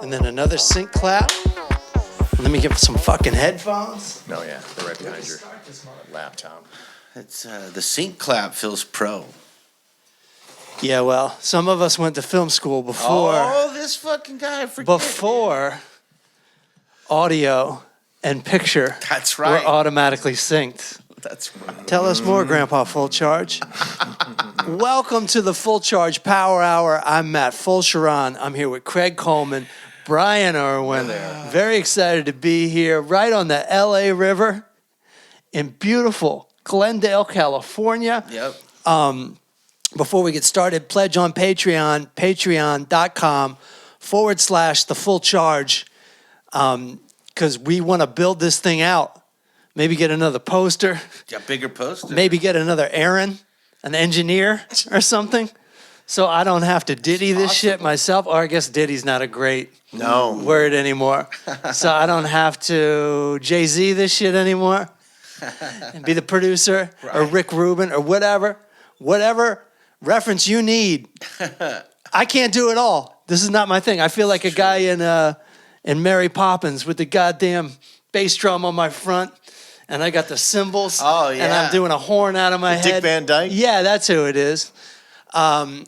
and then another sync clap. Let me get some fucking headphones. No, yeah, they're right behind your laptop. It's the sync clap feels pro. Yeah, well, some of us went to film school before. Oh, this fucking guy. Before audio and picture That's right. were automatically synced. That's right. Tell us more, Grandpa Full Charge. Welcome to the Full Charge Power Hour. I'm Matt Fulcheron. I'm here with Craig Coleman, Brian Irwin. Very excited to be here right on the LA River in beautiful Glendale, California. Yep. Before we get started, pledge on Patreon, patreon.com/the full charge. Because we want to build this thing out. Maybe get another poster. Got bigger poster. Maybe get another Aaron, an engineer or something. So I don't have to ditty this shit myself. Or I guess ditty's not a great word anymore. So I don't have to Jay-Z this shit anymore. And be the producer or Rick Rubin or whatever reference you need. I can't do it all. This is not my thing. I feel like a guy in Mary Poppins with the goddamn bass drum on my front, and I got the cymbals. Oh, yeah. And I'm doing a horn out of my head. Dick Van Dyke? Yeah, that's who it is. And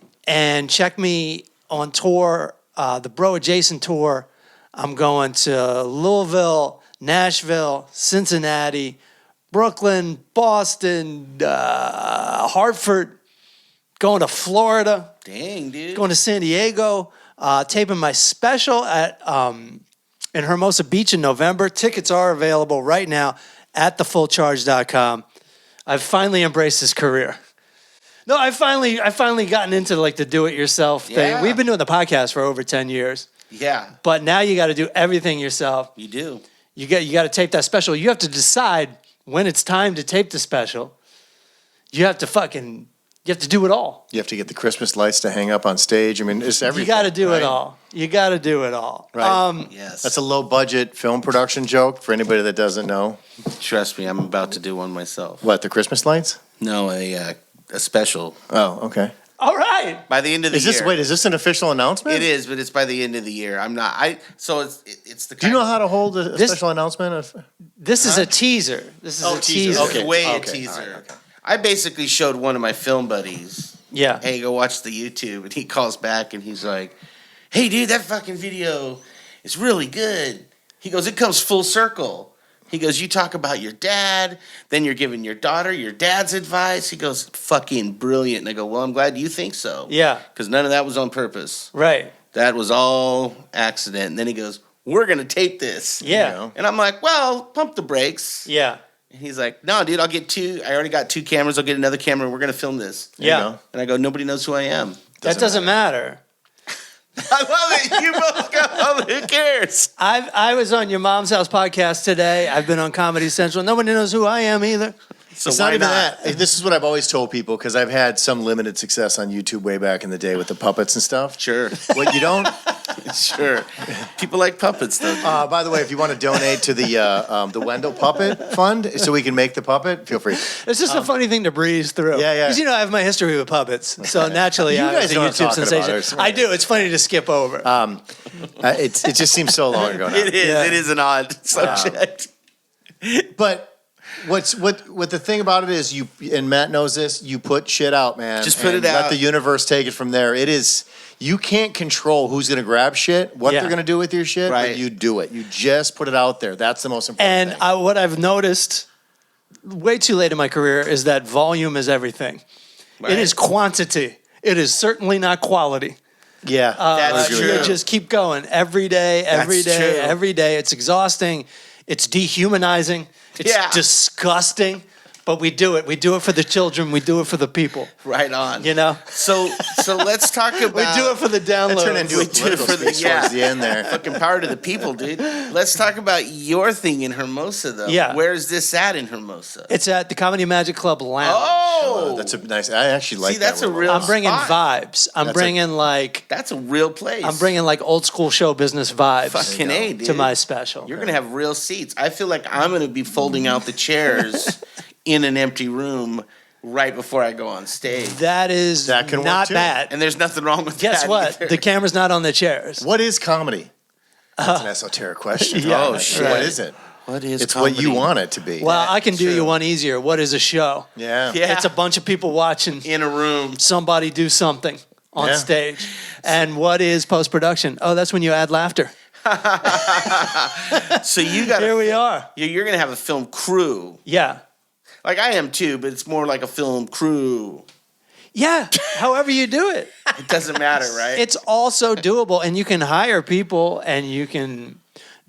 check me on tour, the Bro Adjacent tour. I'm going to Louisville, Nashville, Cincinnati, Brooklyn, Boston, Hartford, going to Florida. Dang, dude. Going to San Diego, taping my special at in Hermosa Beach in November. Tickets are available right now at thefullcharge.com. I've finally embraced this career. No, I finally gotten into like the do-it-yourself thing. Yeah. We've been doing the podcast for over 10 years. Yeah. But now you got to do everything yourself. You do. You got to tape that special. You have to decide when it's time to tape the special. You have to do it all. You have to get the Christmas lights to hang up on stage. I mean, it's everything. You got to do right? it all. You got to do it all. Right. Yes. That's a low-budget film production joke for anybody that doesn't know. Trust me, I'm about to do one myself. What, the Christmas lights? No, a special. Oh, okay. All right. By the end of the year. Is this an official announcement? It is, but it's by the end of the year. I'm not. So it's the. Do you know how to hold a special announcement? This is a teaser. This is a teaser. Okay. Way a Okay. teaser. All right, okay. I basically showed one of my film buddies. Yeah. Hey, go watch the YouTube, and he calls back and he's like, "Hey, dude, that fucking video is really good." He goes, "It comes full circle." He goes, "You talk about your dad, then you're giving your daughter your dad's advice." He goes, "Fucking brilliant." And I go, "Well, I'm glad you think so." Yeah. Because none of that was on purpose. Right. That was all accident. And then he goes, "We're going to tape this." Yeah. You know? And I'm like, "Well, pump the brakes." Yeah. And he's like, "No, dude, I'll get two. I already got two cameras. I'll get another camera. We're going to film this." There you Yeah. go. And I go, "Nobody knows who I am." That doesn't matter. I love it. You both go, who cares? I was on your Mom's House podcast today. I've been on Comedy Central. Nobody knows who I am either. So It's why not even not? that. This is what I've always told people because I've had some limited success on YouTube way back in the day with the puppets and stuff. Sure. What you don't. Sure. People like puppets, though. By the way, if you want to donate to the Wendell Puppet Fund so we can make the puppet, feel free. It's just a funny thing to breeze through. Yeah, yeah. Because, I have my history with puppets. So naturally, You I guys was a know what I'm YouTube talking sensation. about. I do. It's funny to skip over. It just seems so long ago now. It is. Yeah. It is an odd subject. But what the thing about it is, you and Matt knows this. You put shit out, man. Just put and it out. Let the universe take it from there. It is. You can't control who's going to grab shit, what Yeah. they're going to do with your shit. Right. But you do it. You just put it out there. That's the most important And thing. what I've noticed way too late in my career is that volume is everything. Right. It is quantity. It is certainly not quality. Yeah, That's You true. just keep going every day, every That's day, true. every day. It's exhausting. It's dehumanizing. It's Yeah. disgusting. But we do it. We do it for the children. We do it for the people. Right on. So So let's talk about. we do it for the that turned download. into a We do it political for the- speech yeah. towards the end there. Fucking power to the people, dude. Let's talk about your thing in Hermosa, though. Yeah. Where's this at in Hermosa? It's at the Comedy Magic Club Lounge. Oh, That's a nice. I actually like See, that. that's a word. real- I'm bringing spot. vibes. I'm That's bringing like that's a real place. old school show business vibes Fucking A, dude. to my special. You're gonna have real seats. I feel like I'm gonna be folding out the chairs in an empty room right before I go on stage. That is That can work not too. bad. And there's nothing wrong with Guess that what? either. The camera's not on the chairs. What is comedy? That's an esoteric question. Yeah, Oh, shit. right. What is it? What is It's comedy? what you want it to be. Well, I can do true. you one easier. What is a show? Yeah. Yeah. It's a bunch of people watching In a room. somebody do something on Yeah. stage. And what is post-production? Oh, that's when you add laughter. So you got Here we are. You're going to have a film crew. Yeah. Like I am too, but it's more like a film crew. Yeah. However you do it. It doesn't matter, right? It's also doable, and you can hire people, and you can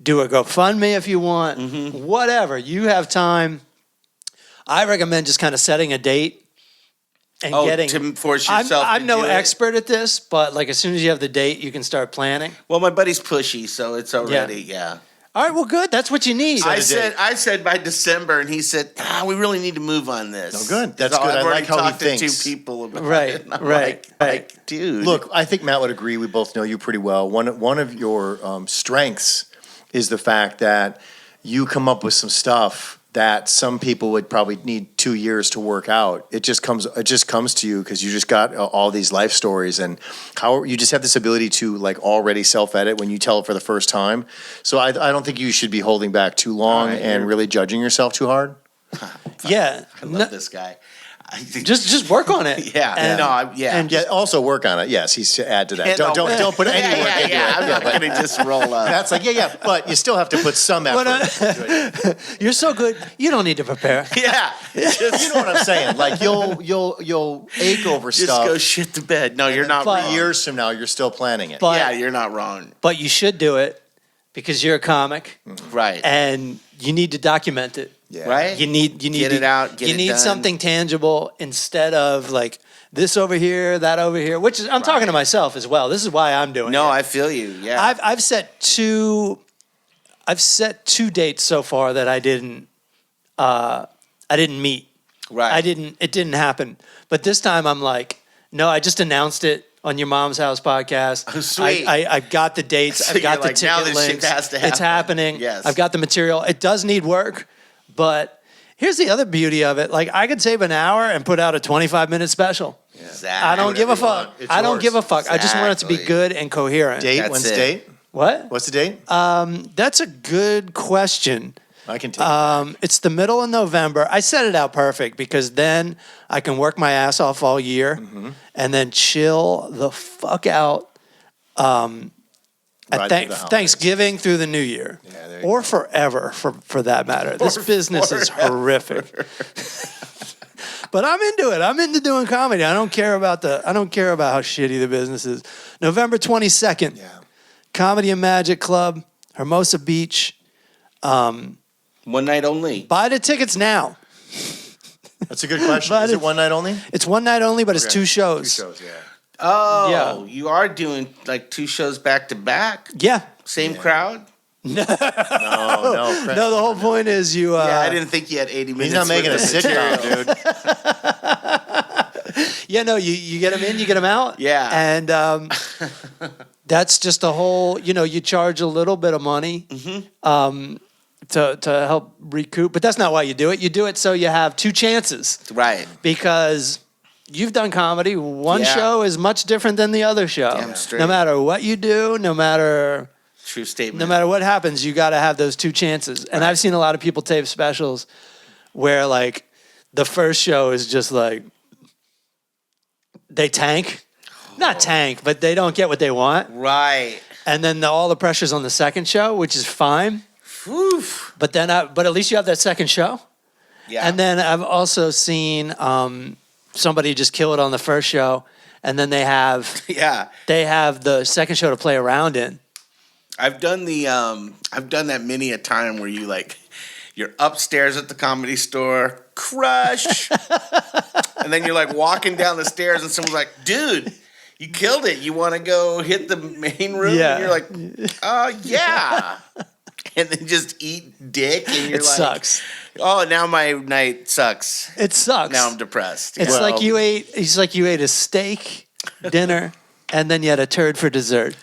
do a GoFundMe if you want. Whatever. You have time. I recommend just kind of setting a date and getting. to force yourself. I'm to no do it. expert at this, but like as soon as you have the date, you can start planning. Well, my buddy's pushy, so it's already yeah. All right. Well, good. That's what you need. I said by December, and he said, we really need to move on this. Oh, good. That's So good. I've I already like how he talked to thinks. 2 people about Right, it. And I'm right. like, dude. Look, I think Matt would agree. We both know you pretty well. One of your strengths is the fact that you come up with some stuff that some people would probably need 2 years to work out. It just comes to you because you just got all these life stories, and how you just have this ability to like already self-edit when you tell it for the first time. So I don't think you should be holding back too long All right, and you're- really judging yourself too hard. Yeah. I love this guy. I think, Just work on it. yeah. And, And yeah, also work on it. Yes, he's to add to that. And Don't put any work into it. I'm not going to just roll up. That's like but you still have to put some effort. into it. You're so good. You don't need to prepare. Yeah. Just, You know what I'm saying? Like you'll ache over just stuff. go shit to bed. No, you're not But- wrong. Years from now, you're still planning it. But Yeah, you're not wrong. but you should do it because you're a comic Right. and you need to document it. Yeah. Right? You need Get it out, get you it need done. something tangible instead of like this over here, that over here. Which is I'm talking to myself as well. This is why I'm doing it. No, I feel you. Yeah. I've set two dates so far that I didn't meet. right. It didn't happen. But this time I'm like, no, I just announced it on your mom's house podcast. Oh, sweet. I've got the dates. So I've got you're the like, now ticket this shit links. has to It's happen. happening. Yes. I've got the material. It does need work, but here's the other beauty of it. Like I could save an hour and put out a 25 minute special. Exactly. I don't give a whatever you fuck. want. It's I don't yours. give a fuck. I just want it to be Exactly. good and coherent. Date? That's When's it. the date? What? What's the date? That's a good question. I can take it. It's the middle of November. I set it out perfect because then I can work my ass off all year Mm-hmm. and then chill the fuck out Right at through the holidays. Thanksgiving through the new year. Yeah, there you or forever for that matter. This business is horrific. But I'm into it. I'm into doing comedy. I don't care about how shitty the business is. November 22nd. Yeah. Comedy and Magic Club, Hermosa Beach. One night only. Buy the tickets now. That's a good question. But Is it it's- one night only? It's one night only, but it's Okay. 2 shows. 2 shows, yeah. Oh, Yeah. you are doing like 2 shows back to back? Yeah. Same crowd? No. No, the whole point is you. Yeah, I didn't think you had 80 minutes. He's not making a worth of material. sitcom, dude. Yeah, no, you get them in, you get them out. Yeah. And that's just a whole. You charge a little bit of money to help recoup, but that's not why you do it. You do it so you have 2 chances Right. because. You've done comedy. One Yeah. show is much different than the other show. Damn straight. No matter what you do, no matter True statement. no matter what happens, you got to have those 2 chances. And I've seen a lot of people tape specials where like the first show is just like they tank, not tank, but they don't get what they want. Right. And then all the pressure's on the second show, which is fine. Oof. But then, but at least you have that second show. Yeah. And then I've also seen somebody just kill it on the first show, and then they have yeah. the second show to play around in. I've done that many a time where you're upstairs at the Comedy Store, crush, and then you're like walking down the stairs and someone's like, dude, you killed it. You want to go hit the main room? Yeah. And you're like, yeah. And then just eat dick and you're It like, sucks. oh, now my night sucks. It sucks. Now I'm depressed. It's Yeah. like you ate. It's like you ate a steak dinner, and then you had a turd for dessert.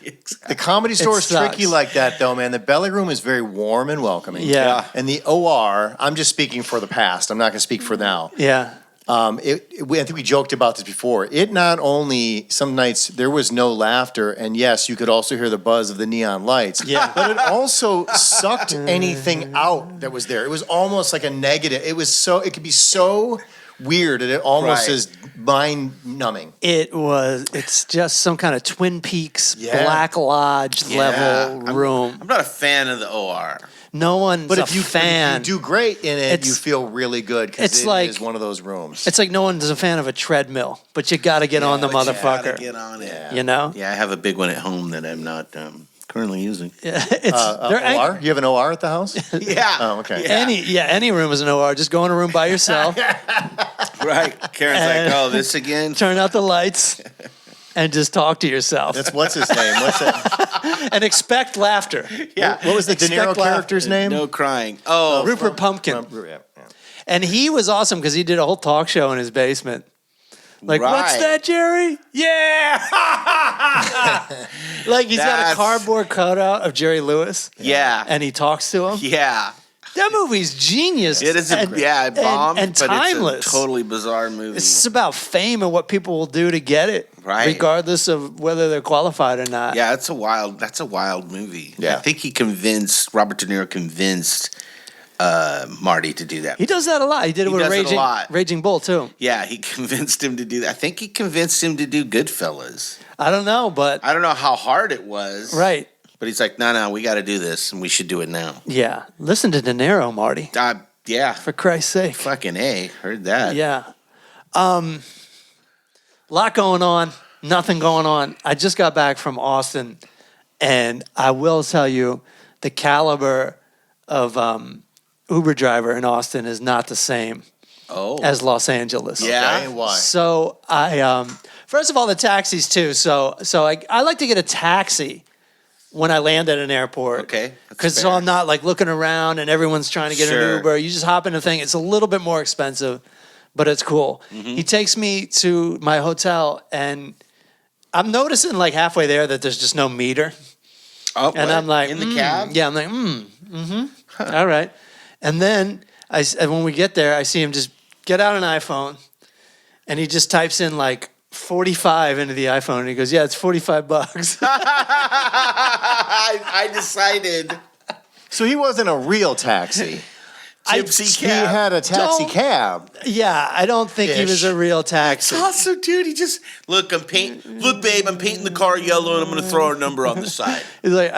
The Comedy Store is sucks. tricky like that, though, man. The belly room is very warm and welcoming. Yeah. And the OR, I'm just speaking for the past. I'm not going to speak for now. Yeah. I think we joked about this before. It not only, some nights there was no laughter, and yes, you could also hear the buzz of the neon lights. Yeah. But it also sucked anything out that was there. It was almost like a negative. It could be so weird, and it almost Right. is mind-numbing. It's just some kind of Twin Peaks Yeah. Black Lodge level room. I'm not a fan of the OR. No one's But a if you fan. do great in it, It's- you feel really good because it's it like- is one of those rooms. It's like no one's a fan of a treadmill, but you got to get on the But you motherfucker. gotta get on it. You know? Yeah, I have a big one at home that I'm not currently using. They're OR? You have an OR at the house? Yeah. Oh, okay. Yeah. any room is an OR. Just go in a room by yourself, Right. Karen's And- like, oh, this again? turn out the lights, and just talk to yourself What's his name? What's that? and expect laughter. Yeah. What was the De Niro Expect laughter. character's name? No crying. Oh, Rupert Pumpkin. Yeah. And he was awesome because he did a whole talk show in his basement. Like, what's Right. that, Jerry? Yeah. Like he's got a That's- cardboard cutout of Jerry Lewis. yeah. And he talks to him. Yeah. That movie's genius. It is and, it bombed, and but timeless. it's a totally bizarre movie. It's about fame and what people will do to get it, Right. regardless of whether they're qualified or not. Yeah, that's a wild movie. Yeah. I think Robert De Niro convinced Marty to do that. He does that a lot. He did it He with does it a lot. Raging Bull too. Yeah, he convinced him to do that. I think he convinced him to do Goodfellas. I don't know, but I don't know how hard it was. right. But he's like, no, we got to do this, and we should do it now. Yeah. Listen to De Niro, Marty. Yeah, For Christ's sake. fucking A. Heard that. Yeah. Lot going on. Nothing going on. I just got back from Austin, and I will tell you, the caliber of Uber driver in Austin is not the same Oh. as Los Angeles. Yeah. Okay, why? So I first of all the taxis too. So I like to get a taxi when I land at an airport. Okay, that's Because so fair. I'm not like looking around and everyone's trying to get an Sure. Uber. You just hop in a thing. It's a little bit more expensive, but it's cool. Mm-hmm. He takes me to my hotel and I'm noticing like halfway there that there's just no meter. Oh, And what? I'm like, in the cab? Yeah, I'm like, all right. And then and when we get there, I see him just get out an iPhone and he just types in like 45 into the iPhone and he goes, yeah, it's $45. I decided. So he wasn't a real taxi. Gypsy He cab. had a taxi Don't- cab. Yeah, I don't think he was Ish. a real taxi. Awesome, dude. He just look, look, babe, I'm painting the car yellow, and I'm gonna throw our number on the side. He's like,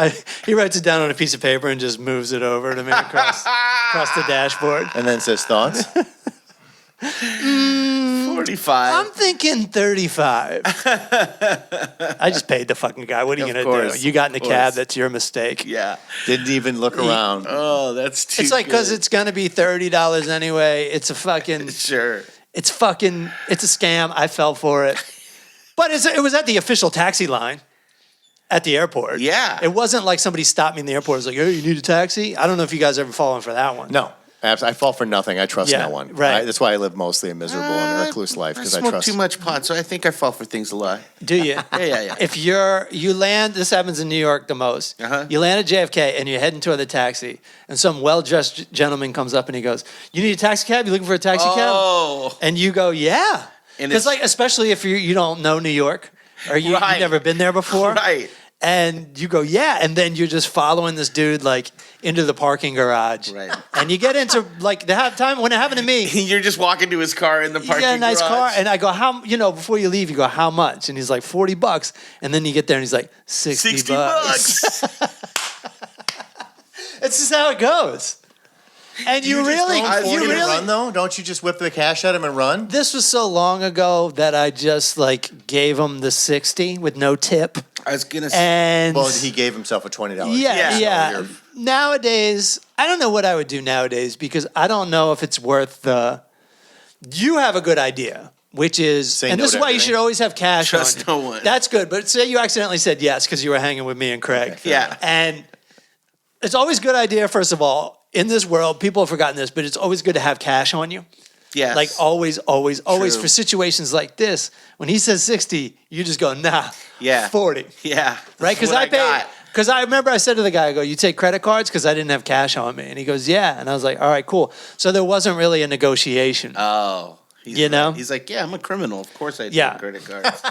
he writes it down on a piece of paper and just moves it over to me across the dashboard. And then says thoughts. 45. I'm thinking 35. I just paid the fucking guy. What are you Of going to course, do? You got in the of cab. course. That's your mistake. Yeah. Didn't even look around. Oh, that's too. It's like because good. it's going to be $30 anyway. It's a fucking, Sure. it's a scam. I fell for it. But it was at the official taxi line at the airport. Yeah. It wasn't like somebody stopped me in the airport. It was like, hey, you need a taxi? I don't know if you guys ever fallen for that one. No. I fall for nothing. I trust Yeah, no one. right. That's why I live mostly a miserable and recluse life, because I smoke trust. too much pot, so I think I fall for things a lot. Do you? Yeah. If you land, this happens in New York the most. Uh-huh. You land at JFK and you're heading toward the taxi, and some well-dressed gentleman comes up and he goes, "You need a taxi cab? You looking for a taxi cab?" Oh. And you go, "Yeah," And because it's- like especially if you don't know New York or you've Right. never been there before, Right. And you go, "Yeah," and then you're just following this dude like into the parking garage, Right. And you get into like time when it happened to me. You're just walking to his car in the You parking get a nice garage. car, and I go, "How?" Before you leave, you go, "How much?" And he's like, $40. And then you get there, and he's like, $60 $60. It's just how it goes. And you really, you You really. run though? Don't you just whip the cash at him and run? This was so long ago that I just like gave him the 60 with no tip, I was gonna say. and Well, he gave himself a $20. yeah. Yeah. So you're- Nowadays, I don't know what I would do nowadays because I don't know if it's worth the. You have a good idea, which is, Say and no this is to why you everything. should always have cash. Trust on you. no one. That's good, but say you accidentally said yes because you were hanging with me and Craig. Yeah. And it's always a good idea, first of all, in this world, people have forgotten this, but it's always good to have cash on you. Yes. Like always True. for situations like this. When he says 60, you just go, nah, Yeah. 40. Yeah. Right? Because I paid. Because I remember I said to the guy, I go, "You take credit cards?" Because I didn't have cash on me. And he goes, "Yeah." And I was like, "All right, cool." So there wasn't really a negotiation. Oh. He's like, yeah, I'm a criminal. Of course I take credit cards.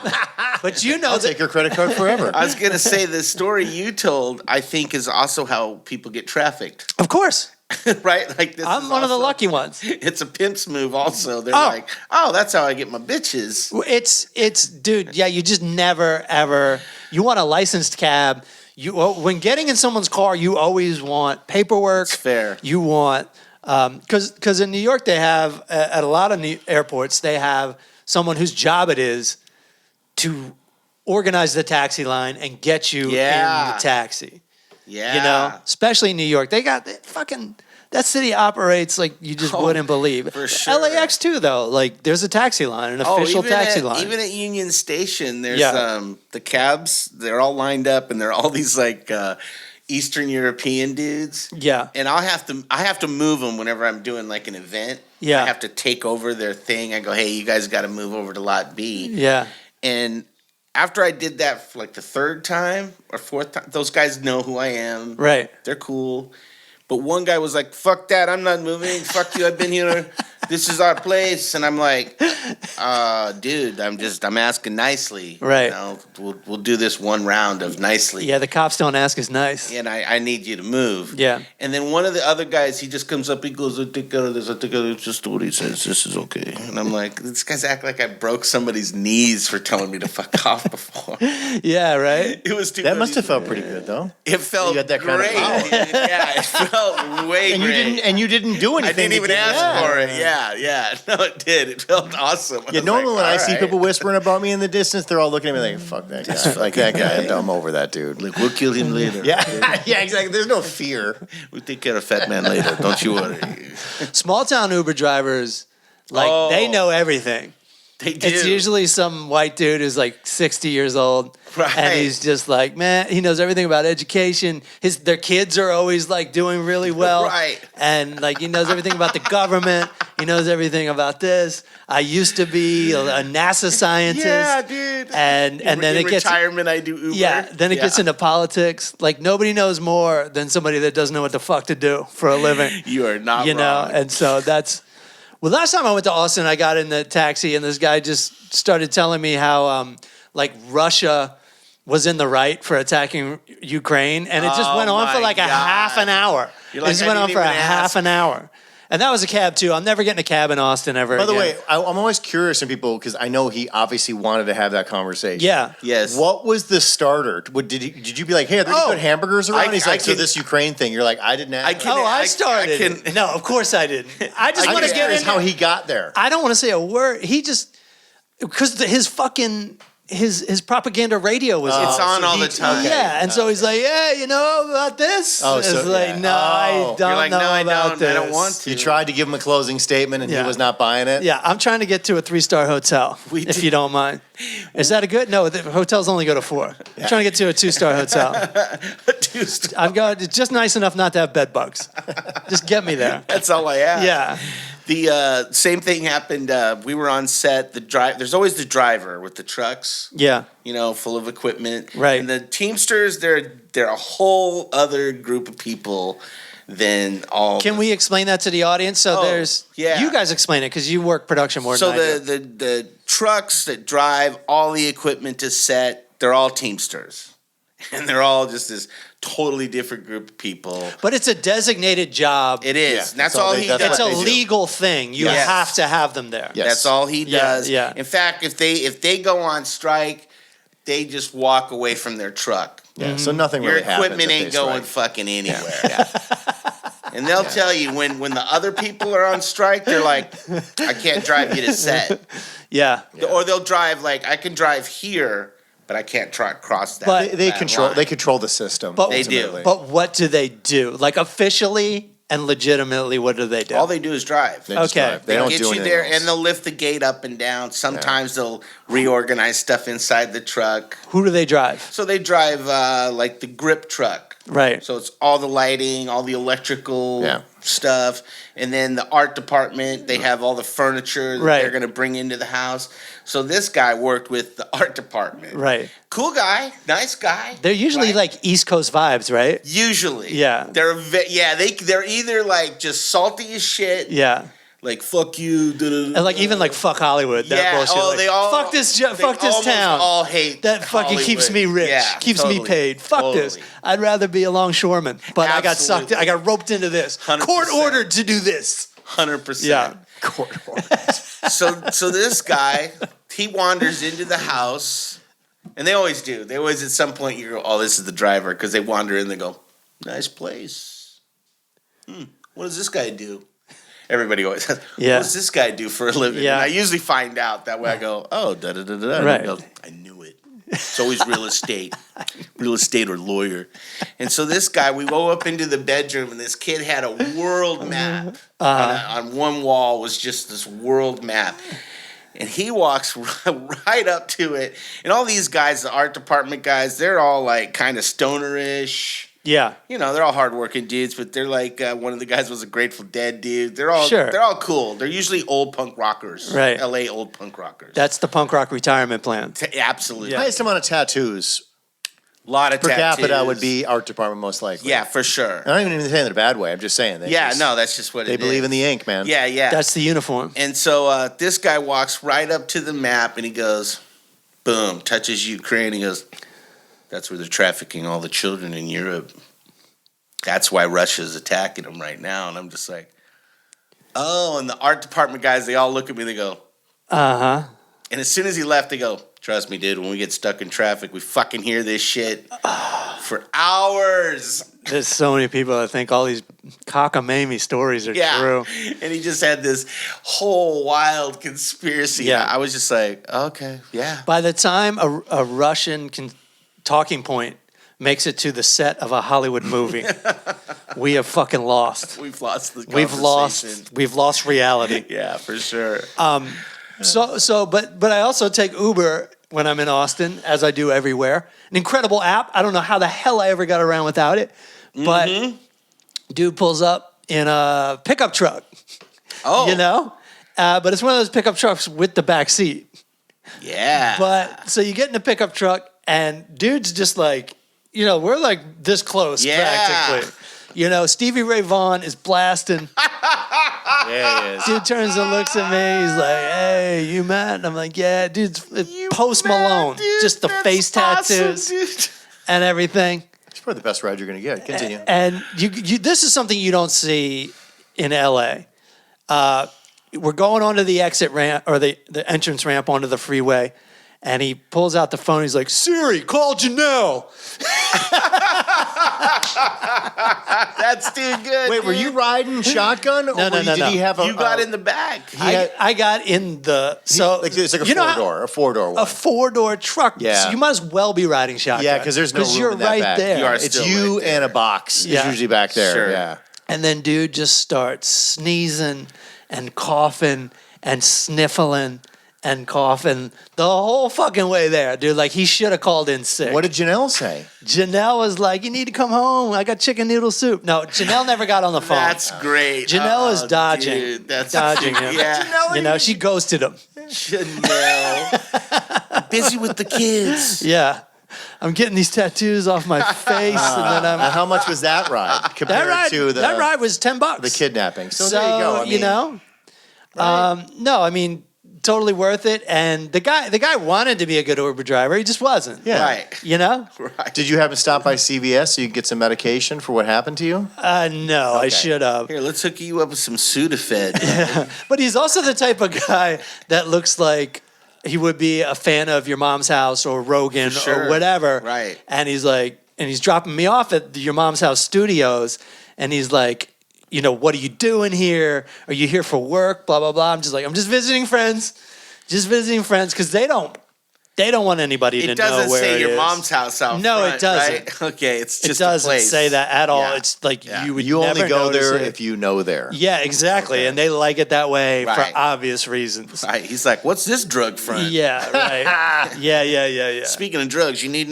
But you know I'll take your credit card forever. I was gonna say the story you told, I think, is also how people get trafficked. Of course. Right? Like this I'm one of the lucky ones. It's a pimp's move also. They're like, oh, that's how I get my bitches. It's dude, yeah, you just never ever you want a licensed cab. When getting in someone's car, you always want paperwork. It's fair. You want because in New York they have at a lot of airports they have someone whose job it is to organize the taxi line and get you in the taxi. Yeah. You know, especially in New York. That city operates like you just wouldn't believe. For sure. LAX too, though. Like there's a taxi line, an official taxi line. Even at Union Station, there's the cabs. They're all lined up, and they're all these like Eastern European dudes. Yeah. And I have to move them whenever I'm doing like an event. Yeah. I have to take over their thing. I go, hey, you guys got to move over to lot B. Yeah. And after I did that for like the third time or fourth time, those guys know who I am. Right. They're cool. But one guy was like, fuck that, I'm not moving. Fuck you, I've been here. This is our place. And I'm like, dude, I'm asking nicely. Right. You know, we'll do this one round of nicely. Yeah, the cops don't ask us nice. And I need you to move. Yeah. And then one of the other guys, he just comes up, he goes, I think it's just what he says. This is okay. And I'm like, this guy's act like I broke somebody's knees for telling me to fuck off before. Yeah, right? It was too That must have felt pretty good, though. It felt You got that kind of great. power. Dude. Yeah, it felt way And great. you didn't do anything. I didn't even ask for it. Yeah. No, it did. It felt awesome. Yeah, normally when I see people whispering about me in the distance, they're all looking at me like, fuck that guy. Like that guy, I'm over that dude. Like, we'll kill him later. Yeah, yeah, exactly. There's no fear. We'll take care of Fat Man later. Don't you worry. Small town Uber drivers, they know everything. They do. It's usually some white dude who's like 60 years old. Right. And he's just like, man, he knows everything about education. Their kids are always like doing really well. Right. And like he knows everything about the government. He knows everything about this. I used to be a NASA scientist. Yeah, dude. And then in it gets retirement, I do Uber. Yeah, then it gets into politics. Like nobody knows more than somebody that doesn't know what the fuck to do for a living. You are not wrong. know, and so that's. Well, last time I went to Austin, I got in the taxi, and this guy just started telling me how, Russia was in the right for attacking Ukraine, and it just went on for like a half an hour. It like, just went on for a half an hour. And that was a cab, too. I'm never getting a cab in Austin ever By the again. way, I'm always curious in people because I know he obviously wanted to have that conversation. Yeah. Yes. What was the starter? Did you be like, hey, are there any good hamburgers around? He's like, so this Ukraine thing. You're like, I didn't ask. I started. No, of course I didn't. I just want to get in how he got there. I don't want to say a word. He just because his fucking his propaganda radio was It's on all the time. Yeah, and so he's like, yeah, you know about this. Oh, it's so- like, yeah. no, I don't You're like, know no, I about don't. this. I don't want to. You tried to give him a closing statement and he Yeah. was not buying it. Yeah, I'm trying to get to a 3-star hotel. If you don't mind, is that a good? No, the hotels only go to 4. I'm trying to get to a 2-star hotel. I've got it's just nice enough not to have bed bugs. Just get me there. That's all I ask. Yeah. The same thing happened. We were on set. There's always the driver with the trucks. Yeah. You know, full of equipment. Right. And the Teamsters, they're a whole other group of people than all. Can we explain that to the audience? So you guys explain it because you work production more So than I do. the trucks that drive all the equipment to set, they're all Teamsters. And they're all just this totally different group of people. But it's a designated job. It is. Yeah, That's that's all all he they- does. that's It's a what they do. legal thing. You Yes. have to have them there. Yes. That's all he Yeah, does. yeah. In fact, if they go on strike, they just walk away from their truck. Yeah, so nothing Your really happens. equipment if ain't they going strike. fucking anywhere. And they'll tell you when the other people are on strike, they're like, I can't drive you to set. Yeah. Or they'll drive like, I can drive here, but I can't cross that. But- They that control. line. They control the system. But They do. ultimately. But what do they do? Like officially and legitimately, what do they do? All they do is drive. They just Okay. drive. They don't get do you anything there, else. and they'll lift the gate up and down. Sometimes they'll reorganize stuff inside the truck. Who do they drive? So they drive like the grip truck. Right. So it's all the lighting, all the electrical Yeah. stuff, and then the art department. They have all the furniture that Right. they're going to bring into the house. So this guy worked with the art department. Right. Cool guy, nice guy. They're usually right? like East Coast vibes, right? Usually, Yeah. They're either like just salty as shit. Yeah. like fuck you, And like even like fuck Hollywood, that bullshit. Oh, like, they all fuck this town. All hate that fucking keeps me Hollywood. rich, Yeah, keeps me totally, paid. Fuck this. totally. I'd rather be a longshoreman, but I got sucked. Absolutely. I got roped into this. 100%. Court ordered to do this. 100%. Yeah. Court orders. So this guy, he wanders into the house, and they always do. They always at some point you go, oh, this is the driver, because they wander in. They go, nice place. What does this guy do? Everybody always says, Yeah. what does this guy do for a living? Yeah. And I usually find out that way. I go, oh, da da da da. Right. And he goes, I knew it. It's always real estate or lawyer. And so this guy, we go up into the bedroom, and this kid had a world map. On one wall was just this world map. And he walks right up to it. And all these guys, the art department guys, they're all like kind of stonerish. Yeah. You know, they're all hardworking dudes, but they're like one of the guys was a Grateful Dead dude. They're all Sure. They're all cool. They're usually old punk rockers, Right. L.A. old punk rockers. That's the punk rock retirement plan. Absolutely, Yeah. Highest amount of tattoos a lot of per tattoos. capita would be art department most likely. Yeah, for sure. I don't even say that in a bad way. I'm just saying. That's just what They it believe is. in the ink, man. Yeah, yeah. That's the uniform. And so this guy walks right up to the map, and he goes, boom, touches Ukraine. He goes, that's where they're trafficking all the children in Europe. That's why Russia's attacking them right now. And I'm just like, oh, and the art department guys, they all look at me, they go, Uh-huh. and as soon as he left, they go, trust me, dude, when we get stuck in traffic, we fucking hear this shit for hours. There's so many people that think all these cockamamie stories are Yeah. true. And he just had this whole wild conspiracy. Yeah. I was just like, okay, yeah. By the time a Russian talking point makes it to the set of a Hollywood movie, we have fucking lost. We've lost the conversation. We've lost reality. Yeah, for sure. But I also take Uber when I'm in Austin, as I do everywhere. An incredible app. I don't know how the hell I ever got around without it. But dude pulls up in a pickup truck. Oh. You know? But it's one of those pickup trucks with the back seat. Yeah. But so you get in a pickup truck and dude's just like, you know, we're like this close practically. You know, Stevie Ray Vaughan is blasting. Yeah, he is. Dude turns and looks at me. He's like, hey, you Matt? And I'm like, yeah, dude's Post Malone. Dude, just the face tattoos and everything. It's probably the best ride you're going to get. Continue. And you, this is something you don't see in LA. We're going onto the exit ramp or the entrance ramp onto the freeway. And he pulls out the phone. He's like, Siri, call Janelle. That's too good. Wait, were you riding shotgun? Or No. did he have a? You got in the back. I got in the It's like a you know how- four-door, a four-door one. a 4-door truck. Yeah. So you might as well be riding shotgun. Yeah, because there's no room you're in that right back. there. You are It's still you right there. and a box. Yeah. Is usually back there. Sure. Yeah. And then dude just starts sneezing and coughing and sniffling and coughing the whole fucking way there, dude. Like he should have called in sick. What did Janelle say? Janelle was like, you need to come home. I got chicken noodle soup. No, Janelle never got on the phone. That's great. Janelle is Oh, dodging. dude, that's Dodging him. Yeah. You know, she ghosted him. Janelle. I'm busy with the kids. Yeah. I'm getting these tattoos off my face, and then And how much was that ride compared to the that ride was $10. the kidnapping? So, So there you go. I mean, know, no, I mean, totally worth it. And the guy wanted to be a good Uber driver. He just wasn't. Yeah. Right. You know? Right. Did you happen to stop by CVS so you could get some medication for what happened to you? No, I should have. Here, let's hook you up with some Sudafed. But he's also the type of guy that looks like he would be a fan of Your Mom's House or Rogan For sure. or whatever. Right. And he's like, and he's dropping me off at the Your Mom's House studios. And he's like, you know, what are you doing here? Are you here for work? Blah, blah, blah. I'm just visiting friends. Just visiting friends because they don't want anybody to It know doesn't where say it your is. mom's house out No, front, it doesn't. right? Okay, it's It just a doesn't place. say that at all. Yeah. It's like Yeah. you would You only never go notice there it. if you know there. Yeah, exactly. And they like it that way Right. for obvious reasons. Right. He's like, what's this drug front? Yeah, right. yeah. Speaking of drugs, you need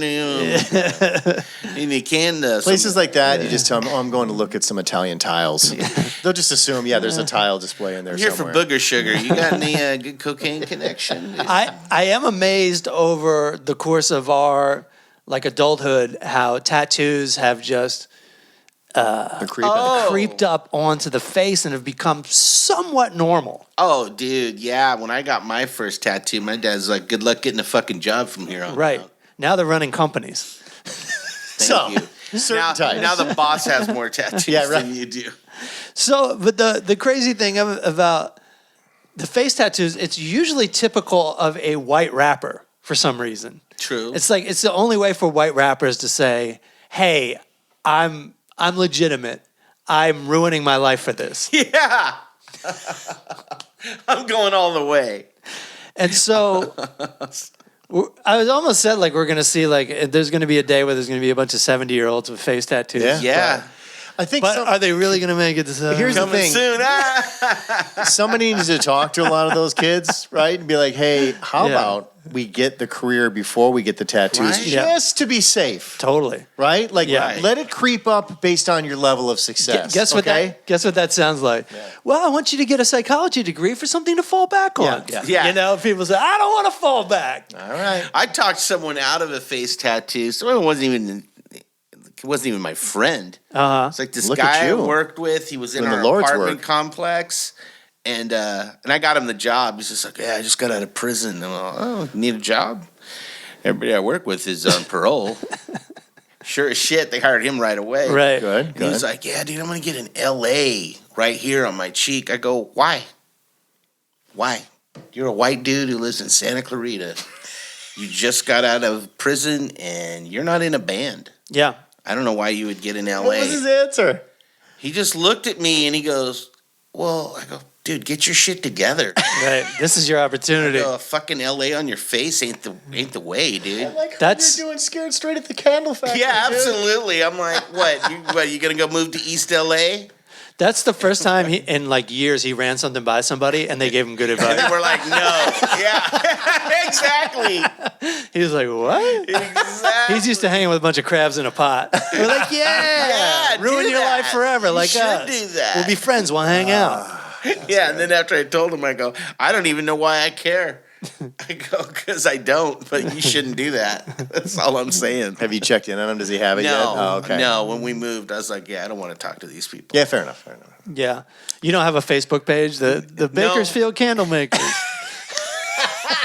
any canned Places like that, you just tell them, "Oh, I'm going to look at some Italian tiles." They'll just assume, yeah, there's a tile display in there I'm here somewhere. for booger sugar. You got any good cocaine connection? I am amazed over the course of our like adulthood how tattoos have just The creep. creeped up onto the face and have become somewhat normal. Oh, dude, yeah. When I got my first tattoo, my dad's like, "Good luck getting a fucking job from here on Right. out." Now they're running companies. Thank you. Certain types. Now the boss has more tattoos than you do. So, but the crazy thing about the face tattoos, it's usually typical of a white rapper for some reason. True. It's like it's the only way for white rappers to say, "Hey, I'm legitimate. I'm ruining my life for this." Yeah. I'm going all the way. And so I was almost said like we're gonna see like there's gonna be a day where there's gonna be a bunch of 70-year-olds with face tattoos. Yeah. Yeah. I think. But are they really gonna make it to 70? Here's the Coming thing. soon. Ah. Somebody needs to talk to a lot of those kids, right? And be like, hey, how Yeah. about we get the career before we get the tattoos, Right. Yeah. just to be safe, Totally. right? Like, Yeah. let it creep up based on your level of success. Guess what guess what that sounds like? Well, I want you to get a psychology degree for something to fall back on. Yeah. Yeah. You know, people say, I don't want to fall back. All right. I talked someone out of a face tattoo. Someone wasn't even my friend. It's like this Look at guy I you. worked with. He was in Doing the our Lord's apartment work. complex, and I got him the job. He's just like, "Yeah, I just got out of prison." I'm like, "Oh, you need a job?" Everybody I work with is on parole. Sure as shit, they hired him right away. Right. Good. And he was like, "Yeah, dude, I'm gonna get an LA right here on my cheek." I go, "Why? Why? You're a white dude who lives in Santa Clarita. You just got out of prison, and you're not in a band. Yeah. I don't know why you would get in LA." What was his answer? He just looked at me and he goes, "Well," I go, "Dude, get your shit together." Right. This is your opportunity. A fucking LA on your face ain't the way, dude. Like, That's- you're doing Scared Straight at the Candle Factory. Yeah, dude. absolutely. I'm like, what? You gonna go move to East LA? That's the first time in like years he ran something by somebody and they gave him good And advice. we're like, no. Yeah, exactly. He was like, what? Exactly. He's used to hanging with a bunch of crabs in a pot. We're like, yeah, ruin do your that. life forever, You like should us. do that. We'll be friends. We'll hang out. Yeah, and then after I told him, I go, "I don't even know why I care." I go, "Because I don't, but you shouldn't do that." That's all I'm saying. Have you checked in on him? Does he have it yet? No, Oh, okay. no. When we moved, I was like, "Yeah, I don't want to talk to these people." Yeah, fair enough. Fair enough. Yeah. You don't have a Facebook page, the Bakersfield Candle Makers.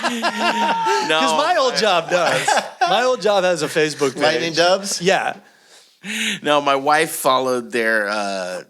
Because No, my old job does. My old job has a Facebook page. Lightning Dubs? Yeah. no. My wife followed their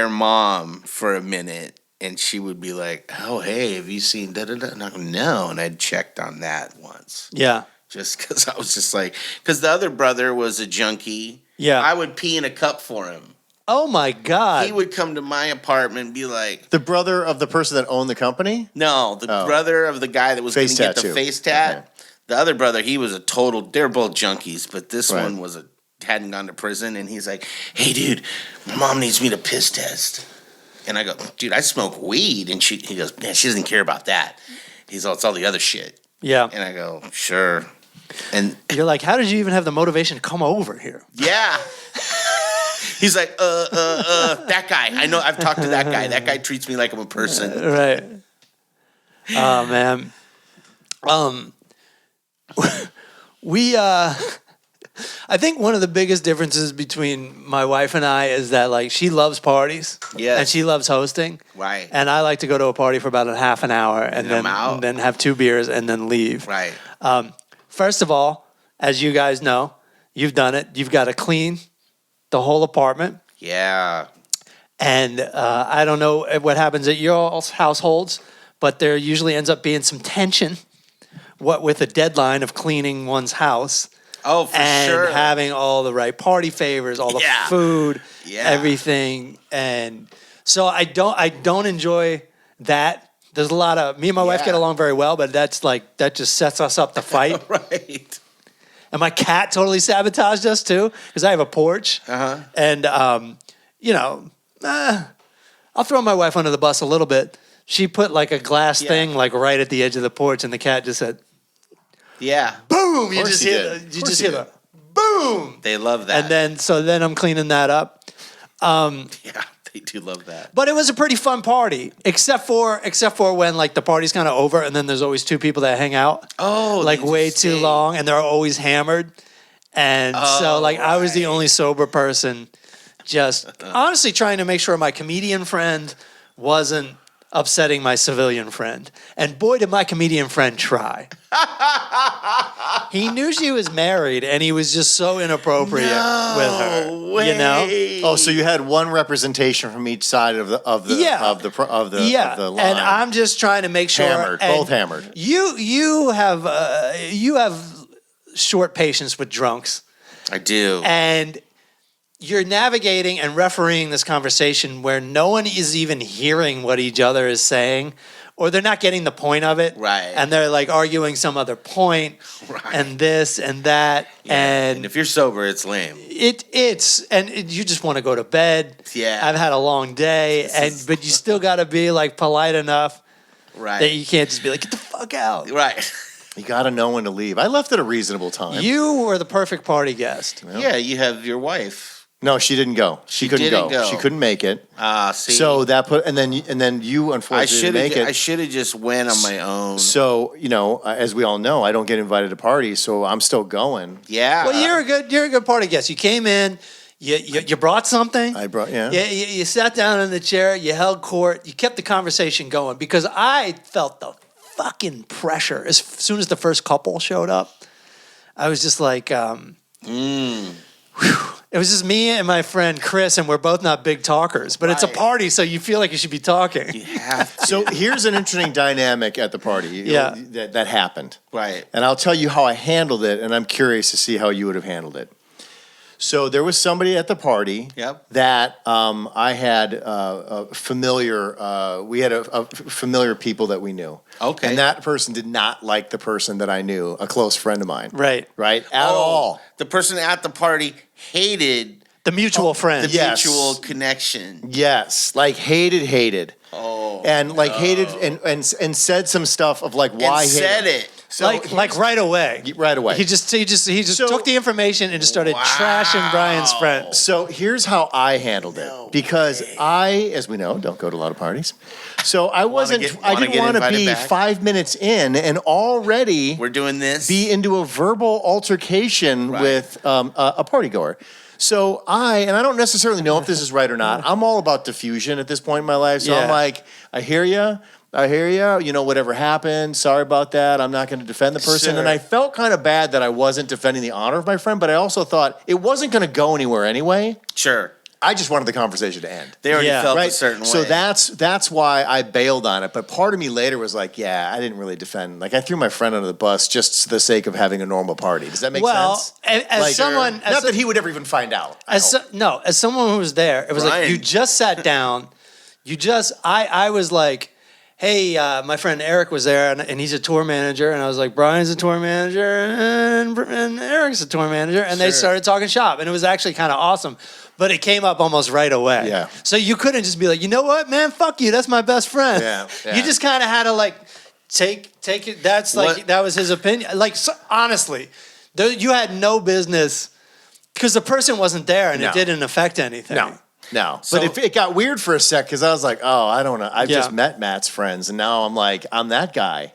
mom for a minute, and she would be like, "Oh, hey, have you seen da da da?" And I go, "No," and I'd checked on that once. Yeah. Just because I was just like, because the other brother was a junkie. Yeah. I would pee in a cup for him. Oh my God. He would come to my apartment and be like, The brother of the person that owned the company? no, the Oh. brother of the guy that was going Face to get the tattoo. face tat. Okay. The other brother, he was a total, they're both junkies, but this Right. one hadn't gone to prison. And he's like, "Hey, dude, my mom needs me to piss test." And I go, "Dude, I smoke weed." And he goes, "Man, she doesn't care about that." He's all, "It's all the other shit." Yeah. And I go, "Sure." And You're like, how did you even have the motivation to come over here? yeah. He's like, that guy. I know, I've talked to that guy. That guy treats me like I'm a person. Right. Oh man. We I think one of the biggest differences between my wife and I is that like she loves parties. Yes. And she loves hosting. Right. And I like to go to a party for about a half an hour and I'm out. then have 2 beers and then leave. Right. First of all, as you guys know, you've done it. You've got to clean the whole apartment. Yeah. And I don't know what happens at your households, but there usually ends up being some tension with a deadline of cleaning one's house Oh, for and sure. having all the right party favors, all the Yeah. food, Yeah. everything. And so I don't enjoy that. There's a lot of me and my wife Yeah. get along very well, but that just sets us up to fight. Right. And my cat totally sabotaged us too, because I have a porch. Uh-huh. And, I'll throw my wife under the bus a little bit. She put like a glass Yeah. thing like right at the edge of the porch, and the cat just said, Yeah. boom! You course just he hear did. the, Of you course just he hear the boom! They love that. And then I'm cleaning that up. yeah, they do love that. But it was a pretty fun party, except for when like the party's kind of over, and then there's always 2 people that hang out. Oh, like they way just too stay. long, and they're always hammered. And so Oh, like I was the right. only sober person just honestly trying to make sure my comedian friend wasn't upsetting my civilian friend. And boy, did my comedian friend try. He knew she was married, and he was just so inappropriate with her. You know? Oh, so you had one representation from each side of the line. And I'm just trying to make sure Hammered, both hammered. You have short patience with drunks. I do. And you're navigating and refereeing this conversation where no one is even hearing what each other is saying, or they're not getting the point of it. Right. And they're like arguing some other point, right. And this and that. Yeah. And if you're sober, it's lame. You just want to go to bed. Yeah. I've had a long day, but you still got to be like polite enough, right? That you can't just be like, get the fuck out. Right. You got to know when to leave. I left at a reasonable time. You were the perfect party guest. Yeah, you have your wife. No, she didn't go. She couldn't go. She couldn't make it. See. So that and then you unfortunately didn't make it. I should have just went on my own. So as we all know, I don't get invited to parties, so I'm still going. Yeah. Well, you're a good party guest. You came in. You brought something. I brought You sat down in the chair. You held court. You kept the conversation going because I felt the fucking pressure as soon as the first couple showed up. I was just like, whew. It was just me and my friend Chris, and we're both not big talkers. But it's a party, so you feel like you should be talking. You have to. So here's an interesting dynamic at the party that happened. Right. And I'll tell you how I handled it, and I'm curious to see how you would have handled it. So there was somebody at the party that I had familiar. We had a familiar people that we knew. Okay. And that person did not like the person that I knew, a close friend of mine. Right. At all. The person at the party hated the mutual friend. The mutual connection. Yes. Like hated. Oh. And like hated and said some stuff of like why and said it. So like right away. Right away. He just took the information and just started trashing Brian's friend. So here's how I handled it. Because I, as we know, don't go to a lot of parties. So I didn't want to be 5 minutes in and already we're doing this. Be into a verbal altercation with a party goer. So I don't necessarily know if this is right or not. I'm all about diffusion at this point in my life. So I'm like, I hear you. Whatever happened, sorry about that. I'm not going to defend the person. Sure. And I felt kind of bad that I wasn't defending the honor of my friend, but I also thought it wasn't going to go anywhere anyway. Sure. I just wanted the conversation to end. They already felt a certain way. So that's why I bailed on it. But part of me later was like, I didn't really defend. Like I threw my friend under the bus just for the sake of having a normal party. Does that make sense? Not that he would ever even find out. As someone who was there, it was like you just sat down. I was like, hey, my friend Eric was there, and he's a tour manager. And I was like, Brian's a tour manager, and Eric's a tour manager. And they started talking shop. And it was actually kind of awesome. But it came up almost right away. Yeah. So you couldn't just be like, you know what, man, fuck you. That's my best friend. Yeah. You just kind of had to, like, take it. That's like, that was his opinion. Like, so, honestly, you had no business, because the person wasn't there, and it didn't affect anything. No, but if it got weird for a sec, because I was like, oh, I don't know. I've just met Matt's friends, and now I'm like, I'm that guy,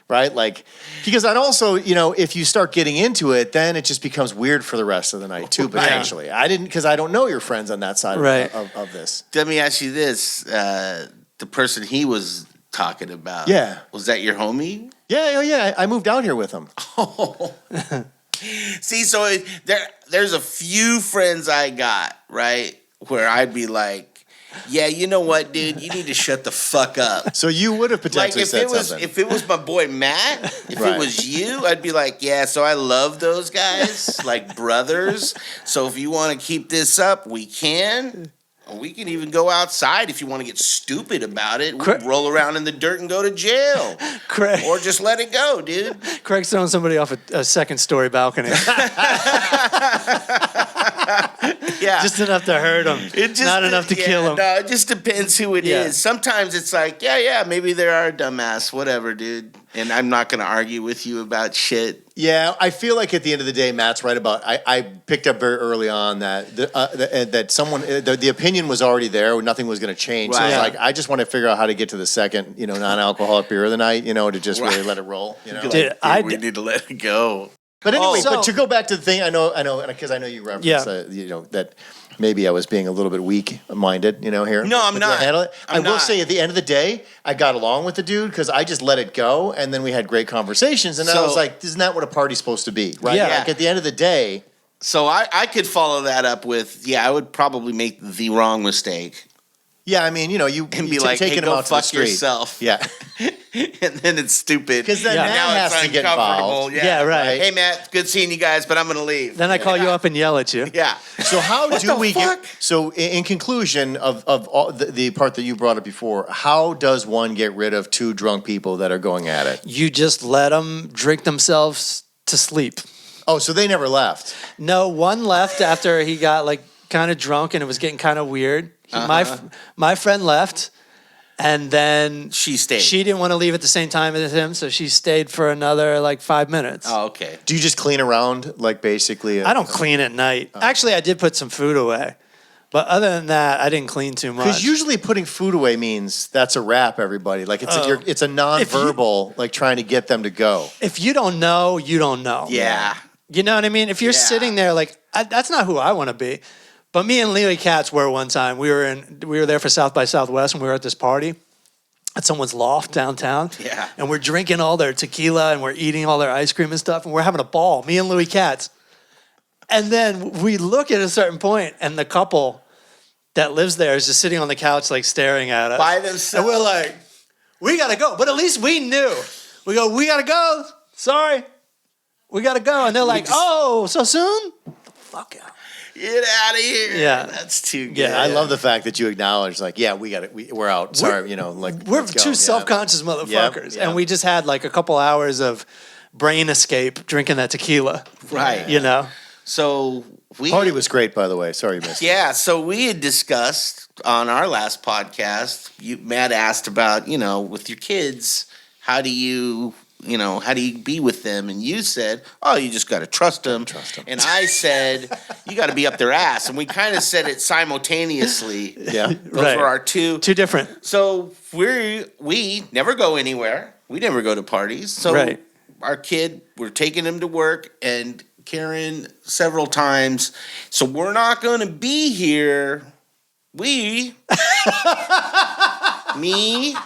right? Like, because I'd also, if you start getting into it, then it just becomes weird for the rest of the night too, potentially. I didn't, because I don't know your friends on that side of this. Let me ask you this. The person he was talking about, was that your homie? Yeah. I moved out here with him. Oh. See, so there's a few friends I got, right? Where I'd be like, yeah, you know what, dude? You need to shut the fuck up. So you would have potentially said something. If it was my boy Matt, if it was you, I'd be like, yeah, so I love those guys, like brothers. So if you want to keep this up, we can. Or we can even go outside if you want to get stupid about it. We roll around in the dirt and go to jail. Or just let it go, dude. Craig's throwing somebody off a second-story balcony. Yeah. Just enough to hurt him. Not enough to kill him. No, it just depends who it is. Sometimes it's like, maybe they are a dumbass, whatever, dude. And I'm not going to argue with you about shit. Yeah, I feel like at the end of the day, Matt's right about. I picked up very early on that that someone the opinion was already there. Nothing was going to change. Right. So it's like I just want to figure out how to get to the second, non-alcoholic beer of the night. To just really let it roll. We need to let it go. But anyway, So- but to go back to the thing, I know, because I know you referenced, that maybe I was being a little bit weak-minded, here. No, I'm with the not. handle it. I'm I will not. say, at the end of the day, I got along with the dude because I just let it go, and then we had great conversations, and I So- was like, isn't that what a party's supposed to be, right? Yeah. Like, at the end of the day, So I could follow that up with, I would probably make the wrong mistake yeah, I mean, you and you be like, taking hey, them go out to the fuck street. yourself. Yeah. And then it's stupid. 'Cause then Yeah. Matt now has it's to get uncomfortable. involved. Yeah, right. Hey, Matt, good seeing you guys, but I'm going to leave. Then I call you up and yell at you. Yeah. So how do the we fuck? get? So in conclusion of all the part that you brought up before, how does one get rid of two drunk people that are going at it? You just let them drink themselves to sleep. Oh, so they never left. No, one left after he got kind of drunk and it was getting kind of weird. My friend left, and then She stayed. She didn't want to leave at the same time as him, so she stayed for another 5 minutes. Oh, okay. Do you just clean around basically? I don't clean at night. Actually, I did put some food away, but other than that, I didn't clean too much. Because usually putting food away means that's a wrap. Everybody it's a non-verbal trying to get them to go. If you don't know, you don't know. Yeah. You know what I mean? If you're Yeah. sitting there that's not who I want to be. But me and Lily Katz were one time. We were there for South by Southwest, and we were at this party at someone's loft downtown. Yeah. And we're drinking all their tequila, and we're eating all their ice cream and stuff, and we're having a ball, me and Louis Katz. And then we look at a certain point, and the couple that lives there is just sitting on the couch, staring at us. By themselves. And we're like, we got to go. But at least we knew. We go, we got to go. Sorry. We got to go. And they're like, oh, so soon? Get the fuck out. Get out of here. Yeah. That's too good. Yeah, I love the fact that you acknowledge, we got it. We're out. Sorry, We're let's go. two Yeah. self-conscious motherfuckers. Yeah. And we just had a couple hours of brain escape drinking that tequila. Right. So we Party was great, by the way. Sorry you missed it. Yeah, so we had discussed on our last podcast, Matt asked about, with your kids, how do you be with them? And you said, oh, you just got to trust them. And I said, you got to be up their ass. And we kind of said it simultaneously. Yeah. Those Right. were our two. Two different. So we never go anywhere. We never go to parties. So Right. our kid, we're taking him to work, and Karen several times. So we're not going to be here. Me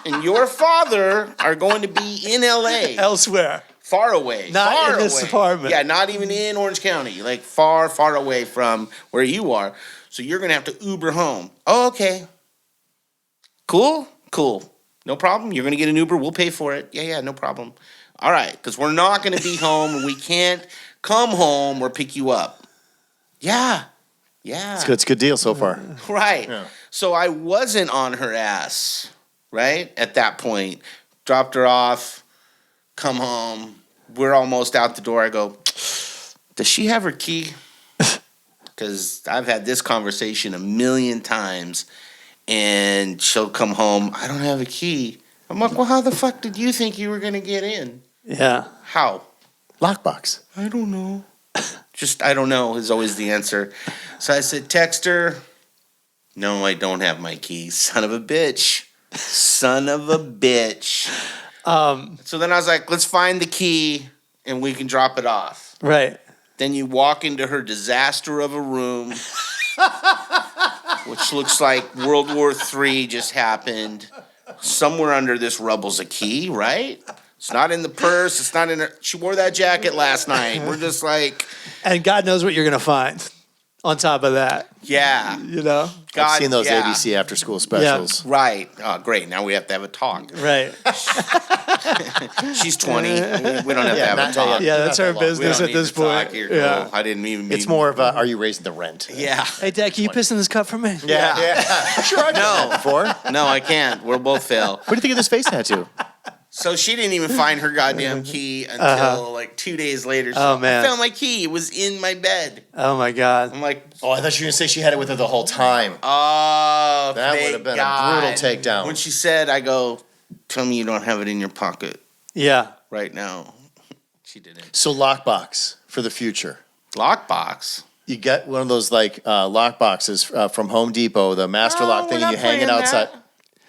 and your father are going to be in LA. Elsewhere. Far away. Not far in this away. apartment. Yeah, not even in Orange County. Far, far away from where you are. So you're going to have to Uber home. Oh, okay. Cool. No problem. You're going to get an Uber. We'll pay for it. Yeah, no problem. All right, because we're not going to be home, and we can't come home or pick you up. Yeah. It's a good deal so far. Right. Yeah. So I wasn't on her ass, right? At that point. Dropped her off, come home. We're almost out the door. I go, does she have her key? Because I've had this conversation a million times. And she'll come home, I don't have a key. I'm like, well, how the fuck did you think you were going to get in? Yeah. How? Lockbox. I don't know. Just, I don't know is always the answer. So I said, text her. No, I don't have my keys. Son of a bitch. So then I was like, let's find the key and we can drop it off. Right. Then you walk into her disaster of a room, which looks like World War III just happened. Somewhere under this rubble's a key, right? It's not in the purse. It's not in her. She wore that jacket last night. We're just like, And God knows what you're going to find on top of that. yeah. God, I've seen those yeah. ABC after school specials. Right. Oh, great. Now we have to have a talk. Right. She's 20. We don't have to have not a talk. Yeah, that's Not her that long. We business don't at need this to talk. point. You're Yeah. cool. I didn't even mean. It's more of a, are you raising the rent? Yeah. Hey, Dad, can you piss in this cup for me? Yeah. Sure, I've done that before. What No, I can't. We'll both fail. do you think of this face tattoo? So she didn't even find her goddamn key until like 2 days later. Oh, man. I found my key. It was in my bed. Oh, my God. I'm like, Oh, I thought you were going to say she had it with her the whole time. oh, That thank would have been God. a brutal takedown. When she said, I go, tell me you don't have it in your pocket Yeah. right now. She didn't. So lockbox for the future. Lockbox. You get one of those lock boxes from Home Depot, the master lock thing, and you hang it outside.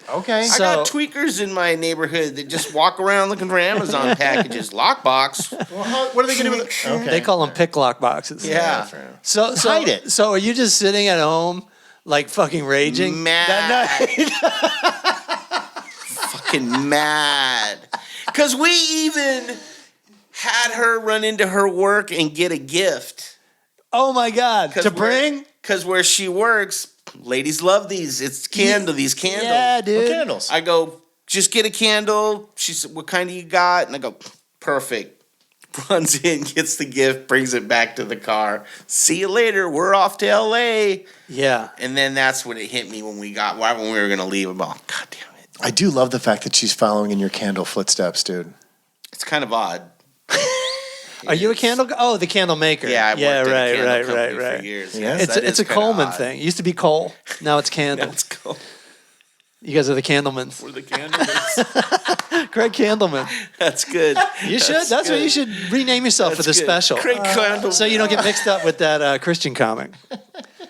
Okay. I got tweakers in my neighborhood that just walk around looking for Amazon packages. Lockbox. Well, what are they going to do with it? Okay. They call them pick lock boxes. Yeah. So Hide it. So are you just sitting at home, like fucking raging? Mad. Fucking mad. Because we even had her run into her work and get a gift. Oh my God. To bring? Because where she works, ladies love these. It's these candles. Yeah, dude. What candles? I go, just get a candle. She said, what kind do you got? And I go, perfect. Runs in, gets the gift, brings it back to the car. See you later. We're off to LA. Yeah. And then that's when it hit me when we were going to leave. I'm all, God damn it. I do love the fact that she's following in your candle footsteps, dude. It's kind of odd. Are you a candle? Oh, the candle maker. Yeah, I worked at a candle company right. for years. Yeah. Yes, It's a Coleman thing. It used to be coal. Now it's candle. That's cool. You guys are the Candlemans. We're the Candlemans. Craig Candleman. That's good. You should. That's what you should rename yourself for the special. Craig Candleman. So you don't get mixed up with that Christian comic.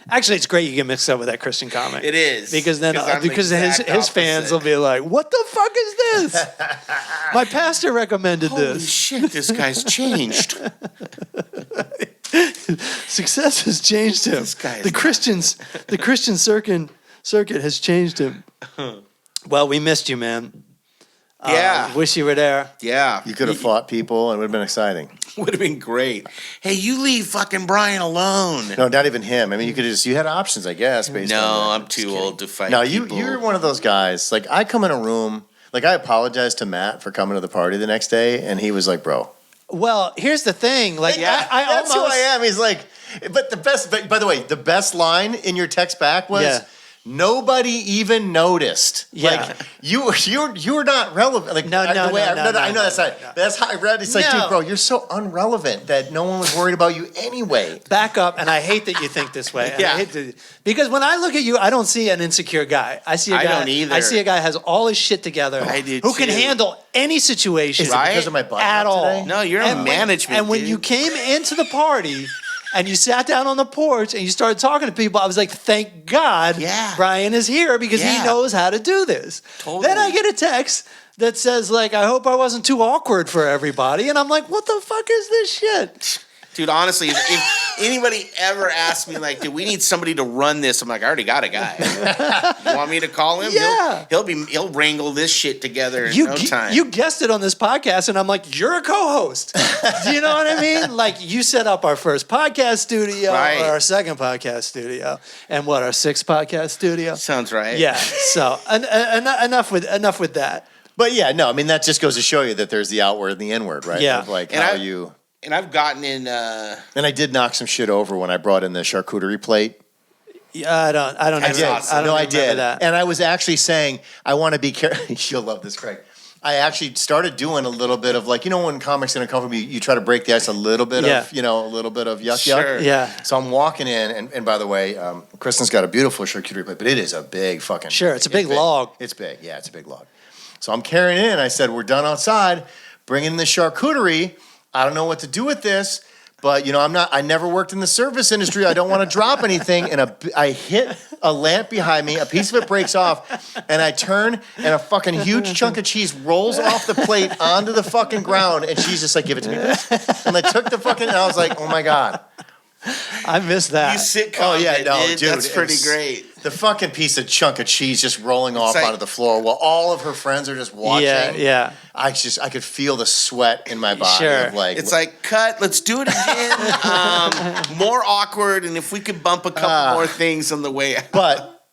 Actually, it's great you get mixed up with that Christian comic. It is. Because then I'm because the his exact fans will opposite. be like, "What the fuck is this? My pastor recommended Holy this. shit, this guy's changed. Success has changed him. This guy is The Christian circuit has changed him." Well, we missed you, man. Yeah. Wish you were there. Yeah. You could have fought people and it would have been exciting. Would have been great. Hey, you leave fucking Brian alone. No, not even him. I mean, you had options, I guess, based on No, that. I'm too old to fight. No, people. you're one of those guys. Like, I come in a room, like, I apologized to Matt for coming to the party the next day, and he was like, bro. Well, here's the thing. Like, Yeah, I that's almost, who I am. He's like, but by the way, the best line in your text back was, Yeah. nobody even noticed. Yeah. Like, you're not relevant. Like, No, I know that's no. not. That's how I read it. It's like, No. dude, bro, you're so unrelevant that no one was worried about you anyway. back up, and I hate that you think this way. Yeah. I hate because when I look at you, I don't see an insecure guy. I see a I guy. don't either. I see a guy who has all his shit together. I do who can too. handle any situation. Is it because of my butt at up all? today? No, you're in management, And when dude. you came into the party. And you sat down on the porch and you started talking to people. I was like, thank God Yeah. Brian is here because he Yeah. knows how to do this. Totally. Then I get a text that says, like, I hope I wasn't too awkward for everybody. And I'm like, what the fuck is this shit? Dude, honestly, if anybody ever asked me, like, do we need somebody to run this? I'm like, I already got a guy. You want me to call him? Yeah. He'll wrangle this shit together in You no time. you guessed it on this podcast, and I'm like, you're a co-host. Do you know what I mean? Like, you set up our first podcast studio, Right. or our second podcast studio, and our sixth podcast studio. Sounds right. Yeah. So enough with that. But yeah, no, I mean, that just goes to show you that there's the outward and the inward, right? Yeah. Of like, And how I- you. And I've gotten in. And I did knock some shit over when I brought in the charcuterie plate. Yeah, I don't. I even- did. I don't No, I remember did. that. And I was actually saying, I want to be careful. You'll love this, Craig. I actually started doing a little bit of like, when comics in a company, you try to break the ice a little bit Yeah. of, a little bit of yuck Sure. yuck. Yeah. So I'm walking in, and by the way, Kristen's got a beautiful charcuterie plate, but it is a big fucking. Sure, it's a big log. It's big. Yeah, it's a big log. So I'm carrying it in. I said, we're done outside. Bring in the charcuterie. I don't know what to do with this. But, I never worked in the service industry. I don't want to drop anything. And I hit a lamp behind me. A piece of it breaks off. And I turn, and a fucking huge chunk of cheese rolls off the plate onto the fucking ground. And she's just like, give it to me, please. And I took the fucking, and I was like, oh, my God. I missed that. You sitcom. Oh, yeah, it, no, dude. dude. That's it pretty was- great. The fucking piece of chunk of cheese just rolling off like- onto the floor while all of her friends are just watching. Yeah. I could feel the sweat in my body. Sure. Of like, It's like, cut, let's do it again. More awkward, and if we could bump a couple more things on the way out. But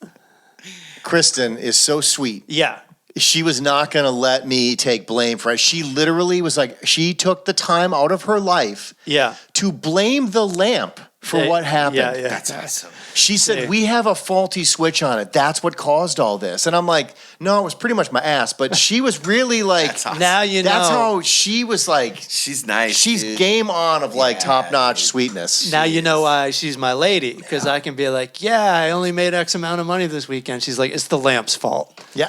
Kristen is so sweet. Yeah. She was not going to let me take blame for it. She literally was like, she took the time out of her life Yeah. to blame the lamp for what happened. Yeah. That's awesome. She said, Yeah. we have a faulty switch on it. That's what caused all this. And I'm like, no, it was pretty much my ass. But she was really like, That's awesome. Now you know. that's how she was like, She's nice. she's dude. game on of like Yeah, top-notch dude. sweetness. Now you know why she's my lady, because I can be like, yeah, I only made X amount of money this weekend. She's like, it's the lamp's fault. Yeah.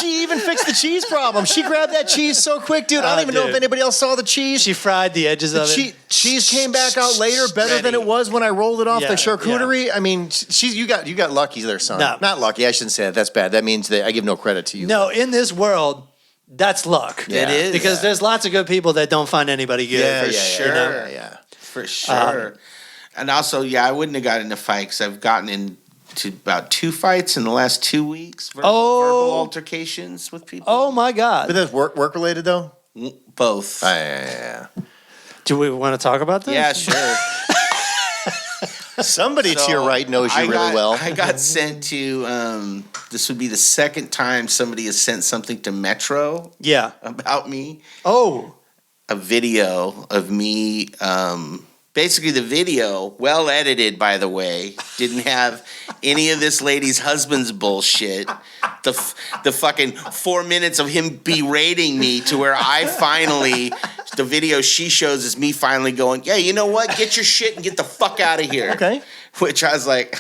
She even fixed the cheese problem. She grabbed that cheese so quick, dude. I don't even know if anybody else saw the cheese. She fried the edges of it. Cheese came back out later better than it was when I rolled it off the charcuterie. I mean, you got lucky there, son. No. Not lucky. I shouldn't say that. That's bad. That means that I give no credit to you. No, in this world, that's luck. Yeah. It is. Because there's lots of good people that don't find anybody good. Yeah, For sure. You know? Yeah. For sure. And also, I wouldn't have gotten into fights. I've gotten into about 2 fights in the last 2 weeks. Verbal altercations with people. Oh my God. But that's work related though. Both. Yeah. Do we want to talk about this? Yeah, sure. Somebody to your right knows you really well. I got sent to, this would be the second time somebody has sent something to Metro Yeah. about me. Oh. A video of me, basically the video, well edited by the way, didn't have any of this lady's husband's bullshit. The fucking 4 minutes of him berating me to where I finally, the video she shows is me finally going, yeah, you know what? Get your shit and get the fuck out of here. Okay. Which I was like,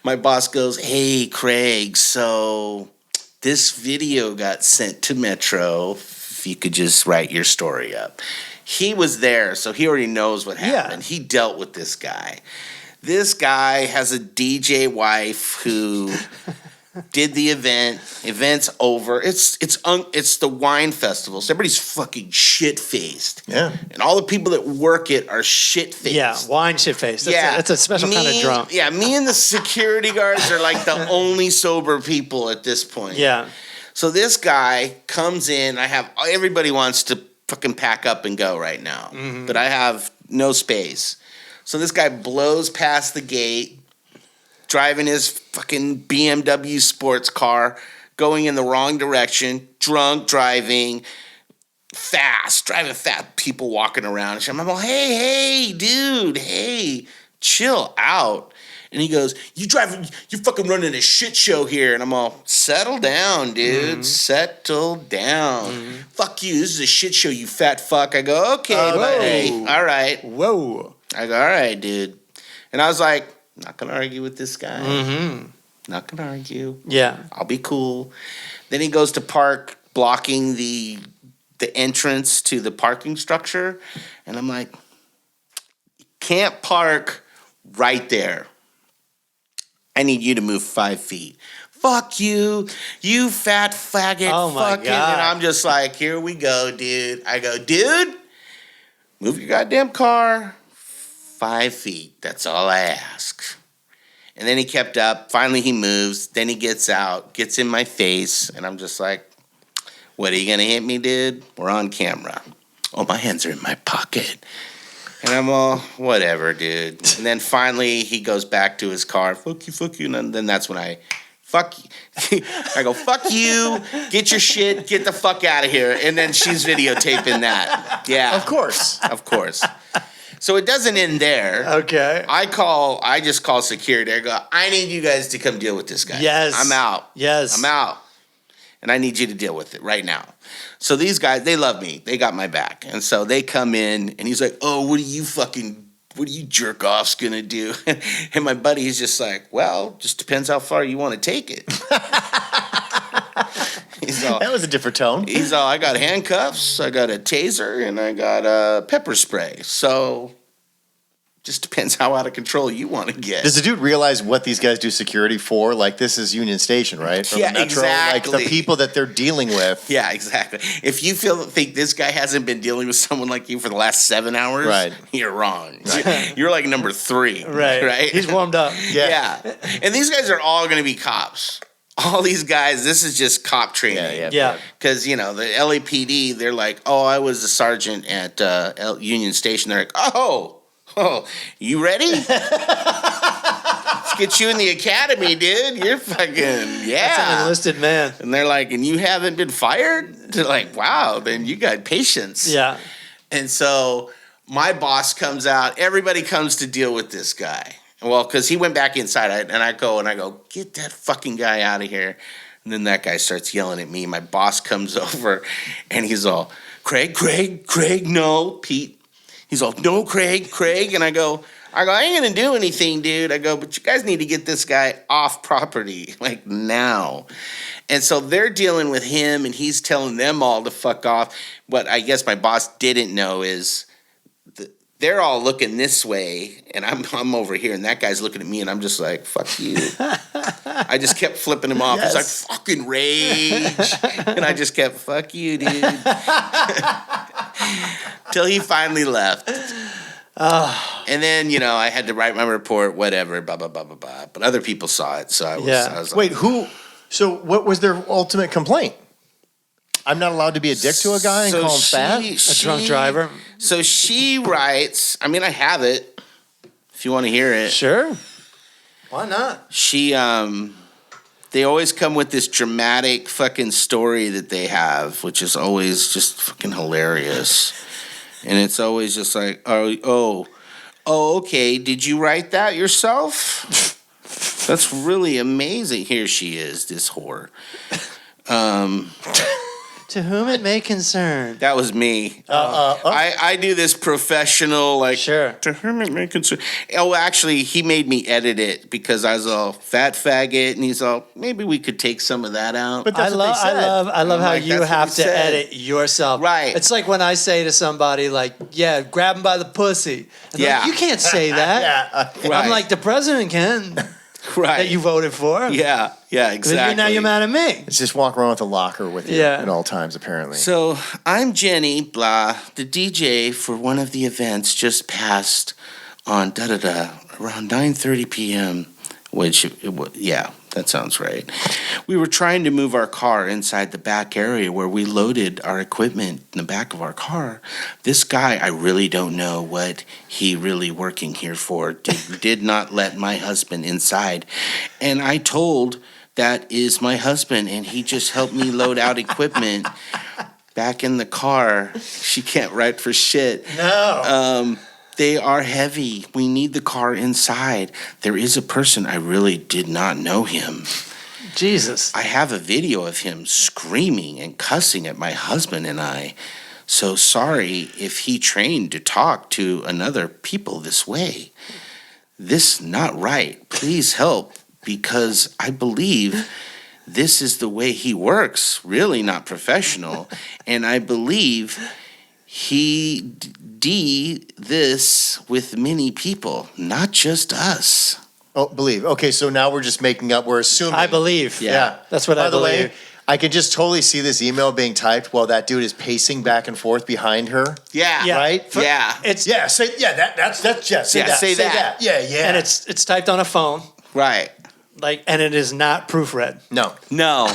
my boss goes, hey, Craig, so this video got sent to Metro. If you could just write your story up. He was there, so he already knows what happened. Yeah. He dealt with this guy. This guy has a DJ wife who did the event. Event's over. It's the wine festival, so everybody's fucking shit-faced. Yeah. And all the people that work it are shit-faced. Yeah, wine shit-faced. That's a special kind of drunk. Yeah, me and the security guards are like the only sober people at this point. Yeah. So this guy comes in. Everybody wants to fucking pack up and go right now. Mm-hmm. But I have no space. So this guy blows past the gate, driving his fucking BMW sports car, going in the wrong direction, drunk driving, driving fast, people walking around. And I'm like, hey, dude, hey, chill out. And he goes, you fucking running a shit show here. And I'm all, settle down, dude. Mm-hmm. Settle down. Mm-hmm. Fuck you. This is a shit show, you fat fuck. I go, okay, buddy. All right. Whoa. I go, all right, dude. And I was like, not going to argue with this guy. Mm-hmm. Not going to argue. Yeah. I'll be cool. Then he goes to park, blocking the entrance to the parking structure. And I'm like, can't park right there. I need you to move 5 feet. Fuck you, you fat faggot. Oh my God. And I'm just like, here we go, dude. I go, dude, move your goddamn car 5 feet. That's all I ask. And then he kept up. Finally, he moves. Then he gets out, gets in my face. And I'm just like, what, are you going to hit me, dude? We're on camera. Oh, my hands are in my pocket. And I'm all, whatever, dude. And then finally, he goes back to his car. Fuck you. And then that's when I go, fuck you, get your shit, get the fuck out of here. And then she's videotaping that. Yeah. Of course. So it doesn't end there. Okay. I just call security. I go, I need you guys to come deal with this guy. Yes. I'm out. Yes. I'm out. And I need you to deal with it right now. So these guys, they love me. They got my back. And so they come in, and he's like, oh, what are you jerk offs gonna do? And my buddy is just like, well, just depends how far you want to take it. That was a different tone. He's all, I got handcuffs, I got a taser, and I got a pepper spray. So just depends how out of control you want to get. Does the dude realize what these guys do security for? Like, this is Union Station, right? From Yeah, the Metro. exactly. Like, the people that they're dealing with. Yeah, exactly. If you think this guy hasn't been dealing with someone like you for the last 7 hours, right, you're wrong. Right. You're like number 3. Right. He's warmed up. Yeah. And these guys are all going to be cops. All these guys, this is just cop training. Yeah. Because, the LAPD, they're like, oh, I was a sergeant at Union Station. They're like, oh, you ready? Let's get you in the academy, dude. You're fucking, yeah. That's an enlisted man. And they're like, and you haven't been fired? They're like, wow, then you got patience. Yeah. And so my boss comes out. Everybody comes to deal with this guy. Well, because he went back inside, and I go, get that fucking guy out of here. And then that guy starts yelling at me. My boss comes over, and he's all, Craig, no, Pete. He's all, no, Craig. And I go, I ain't gonna do anything, dude. I go, but you guys need to get this guy off property, like now. And so they're dealing with him, and he's telling them all to fuck off. What I guess my boss didn't know is they're all looking this way, and I'm over here, and that guy's looking at me, and I'm just like, fuck you. I just kept flipping him off. Yes. He's like, fucking rage. And I just kept, fuck you, dude. Till he finally left. And then, I had to write my report, whatever, blah, blah, blah, blah, blah. But other people saw it, so I was Wait, like, so what was their ultimate complaint? I'm not allowed to be a dick to a guy and call him fat? A drunk driver? So she writes, I have it, if you want to hear it. Sure. Why not? She, they always come with this dramatic fucking story that they have, which is always just fucking hilarious. And it's always just like, oh, okay, did you write that yourself? That's really amazing. Here she is, this whore. To whom it may concern. That was me. I do this professional, like, Sure. To whom it may concern. Oh, actually, he made me edit it because I was all fat faggot, and he's all, maybe we could take some of that out. But that's what they said. I love how like, you that's what have he to said. edit yourself. Right. It's like when I say to somebody, like, yeah, grab him by the pussy. And they're Yeah. like, you can't say that. Yeah. Right. I'm like, the president can. Right. That you voted for. Yeah, exactly. Now you're mad at me. Let's just walk around with a locker with you Yeah. at all times, apparently. So I'm Jenny, blah. The DJ for one of the events just passed on around 9:30 p.m. Which, that sounds right. We were trying to move our car inside the back area where we loaded our equipment in the back of our car. This guy, I really don't know what he really working here for, did not let my husband inside. And I told that is my husband, and he just helped me load out equipment back in the car. She can't write for shit. No. They are heavy. We need the car inside. There is a person, I really did not know him. Jesus. I have a video of him screaming and cussing at my husband and I. So sorry if he trained to talk to another people this way. This not right. Please help, because I believe this is the way he works. Really not professional. And I believe he this with many people, not just us. Oh, believe. Okay, so now we're just making up. We're assuming. I believe. Yeah. That's what By I the believe. way, I can just totally see this email being typed while that dude is pacing back and forth behind her. Yeah. Yeah. Right? Yeah. It's Yeah, say that's yeah, say Yeah, that. say that. Yeah, yeah. and it's typed on a phone, Right. and it is not proofread. no. No.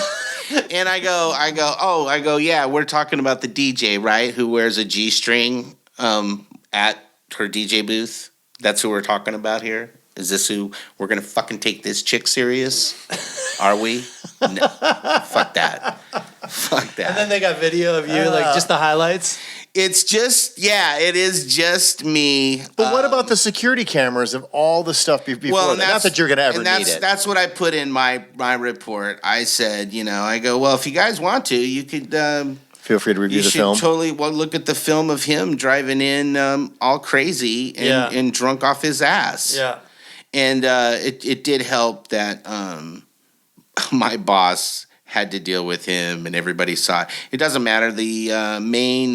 And I go, yeah, we're talking about the DJ, right? Who wears a G-string at her DJ booth. That's who we're talking about here. Is this who we're going to fucking take this chick serious? Are we? No. Fuck that. Fuck that. And then they got video of you, like just the highlights. It's just, it is just me. But what about the security cameras of all the stuff before? Well, that? Not that you're going to ever and need it. That's what I put in my report. I said, I go, well, if you guys want to, you could Feel free to review you the should film. totally look at the film of him driving in all crazy and drunk off his ass. Yeah. And it did help that my boss had to deal with him, and everybody saw it. It doesn't matter. The main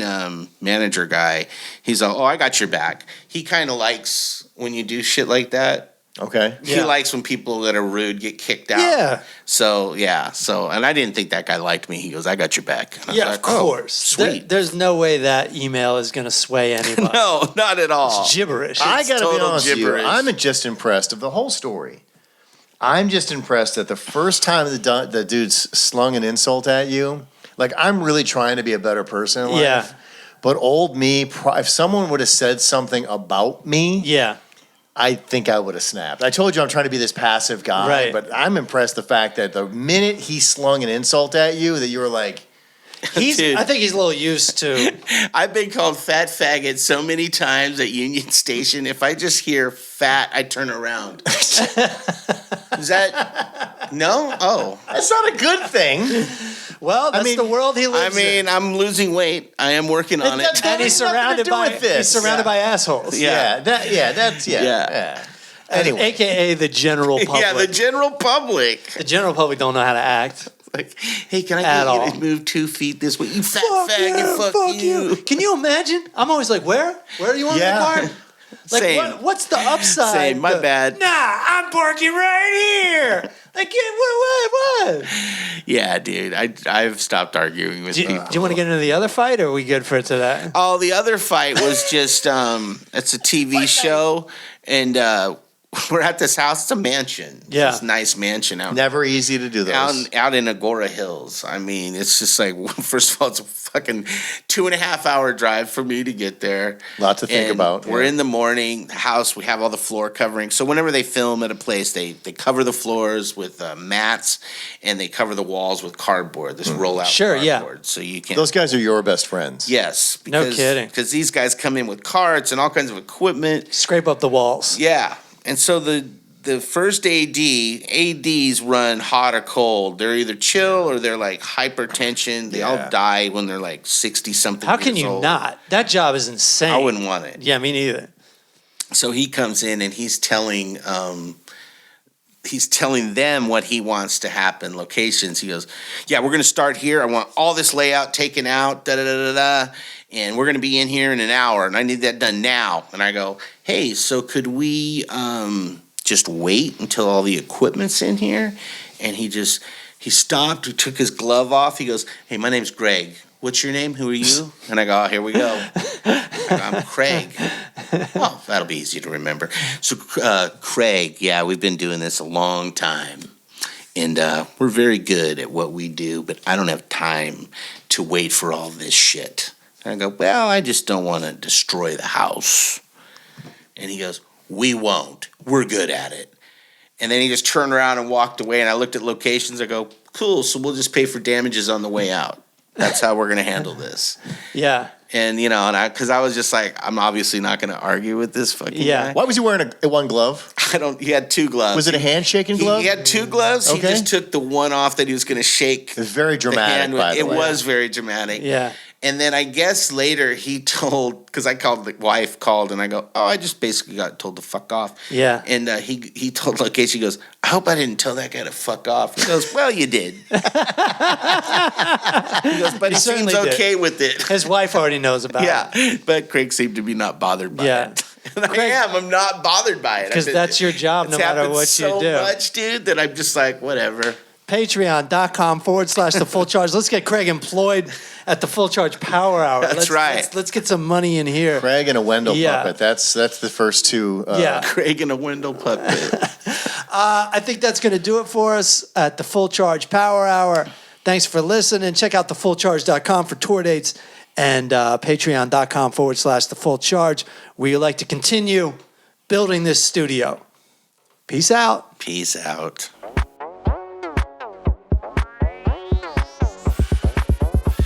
manager guy, he's all, I got your back. He kind of likes when you do shit like that. Okay. He likes when people that are rude get kicked out. Yeah. So, and I didn't think that guy liked me. He goes, I got your back. And I was Yeah, like, of course. sweet. There's no way that email is going to sway anybody. No, not at all. It's gibberish. I got to be total honest with you. gibberish. I'm just impressed of the whole story. I'm just impressed that the first time the dude slung an insult at you, like, I'm really trying to be a better person in life. Yeah. But old me, if someone would have said something about me, Yeah. I think I would have snapped. I told you I'm trying to be this passive guy, Right. but I'm impressed the fact that the minute he slung an insult at you, that you were like, Dude. I think he's a little used to. I've been called fat faggot so many times at Union Station. If I just hear fat, I turn around. Is that no? Oh, that's not a good thing. Well, that's the world he I lives in. mean, I'm losing weight. I am working on it. And he's surrounded by assholes. Yeah. Anyway. AKA the general public. Yeah, the general public. The general public don't know how to act. Like, hey, can I At get you all. to move 2 feet this way? You fat Fuck faggot, yeah, fuck you. Can you imagine? I'm always like, where? Where do you want Yeah. to park? Like, Same. what's the upside? Same, my bad. Nah, I'm parking right here. Like, what? Yeah, dude. I've stopped arguing with people. Do you want to get into the other fight, or are we good for today? Oh, the other fight was just it's a TV show, and we're at this house. It's a mansion. Yeah. It's this nice mansion out Never easy to do those. out in Agora Hills. I mean, it's just like, first of all, it's a fucking 2.5 hour drive for me to get there. Lot to think And about, We're yeah. in the morning. The house, we have all the floor covering. So whenever they film at a place, they cover the floors with mats, and they cover the walls with cardboard. This rollout Sure, yeah. cardboard. So you can't. Those guys are your best friends. Yes. No kidding. Because these guys come in with carts and all kinds of equipment. Scrape up the walls. Yeah. And so the first ADs run hot or cold. They're either chill or they're like hypertension. They all die when they're like 60 something. How can you not? That job is insane. I wouldn't want it. Yeah, me neither. So he comes in and he's telling them what he wants to happen, locations. He goes, yeah, we're going to start here. I want all this layout taken out, da-da-da-da-da, and we're going to be in here in an hour, and I need that done now. And I go, hey, so could we just wait until all the equipment's in here? And he stopped, he took his glove off. He goes, hey, my name's Greg. What's your name? Who are you? And I go, oh, here we go. I'm Craig. Well, that'll be easy to remember. So, Craig, yeah, we've been doing this a long time. And we're very good at what we do, but I don't have time to wait for all this shit. And I go, well, I just don't want to destroy the house. And he goes, we won't. We're good at it. And then he just turned around and walked away, and I looked at locations. I go, cool, so we'll just pay for damages on the way out. That's how we're going to handle this. Yeah. And, because I was just like, I'm obviously not going to argue with this fucking guy. Why was he wearing a one glove? He had 2 gloves. Was it a handshaking glove? He had 2 gloves. Okay. He just took the one off that he was going to shake. It was very dramatic, by the way. It was very dramatic. Yeah. And then I guess later he told, because the wife called, and I go, oh, I just basically got told to fuck off. Yeah. And he told location, he goes, I hope I didn't tell that guy to fuck off. He goes, well, you did. He goes, but he seems certainly did. okay with it. His wife already knows about it. Yeah, but Craig seemed to be not bothered by it. And Craig, I'm not bothered by it. Because that's your job no matter what you do. so much, dude, that I'm just like, whatever. Patreon.com/the full charge. Let's get Craig employed at the Full Charge Power Hour. That's right. Let's get some money in here. Craig and a Wendell puppet. That's the first 2. Craig and a Wendell puppet. I think that's going to do it for us at the Full Charge Power Hour. Thanks for listening. Check out thefullcharge.com for tour dates and patreon.com/the full charge, where you like to continue building this studio. Peace out. Peace out.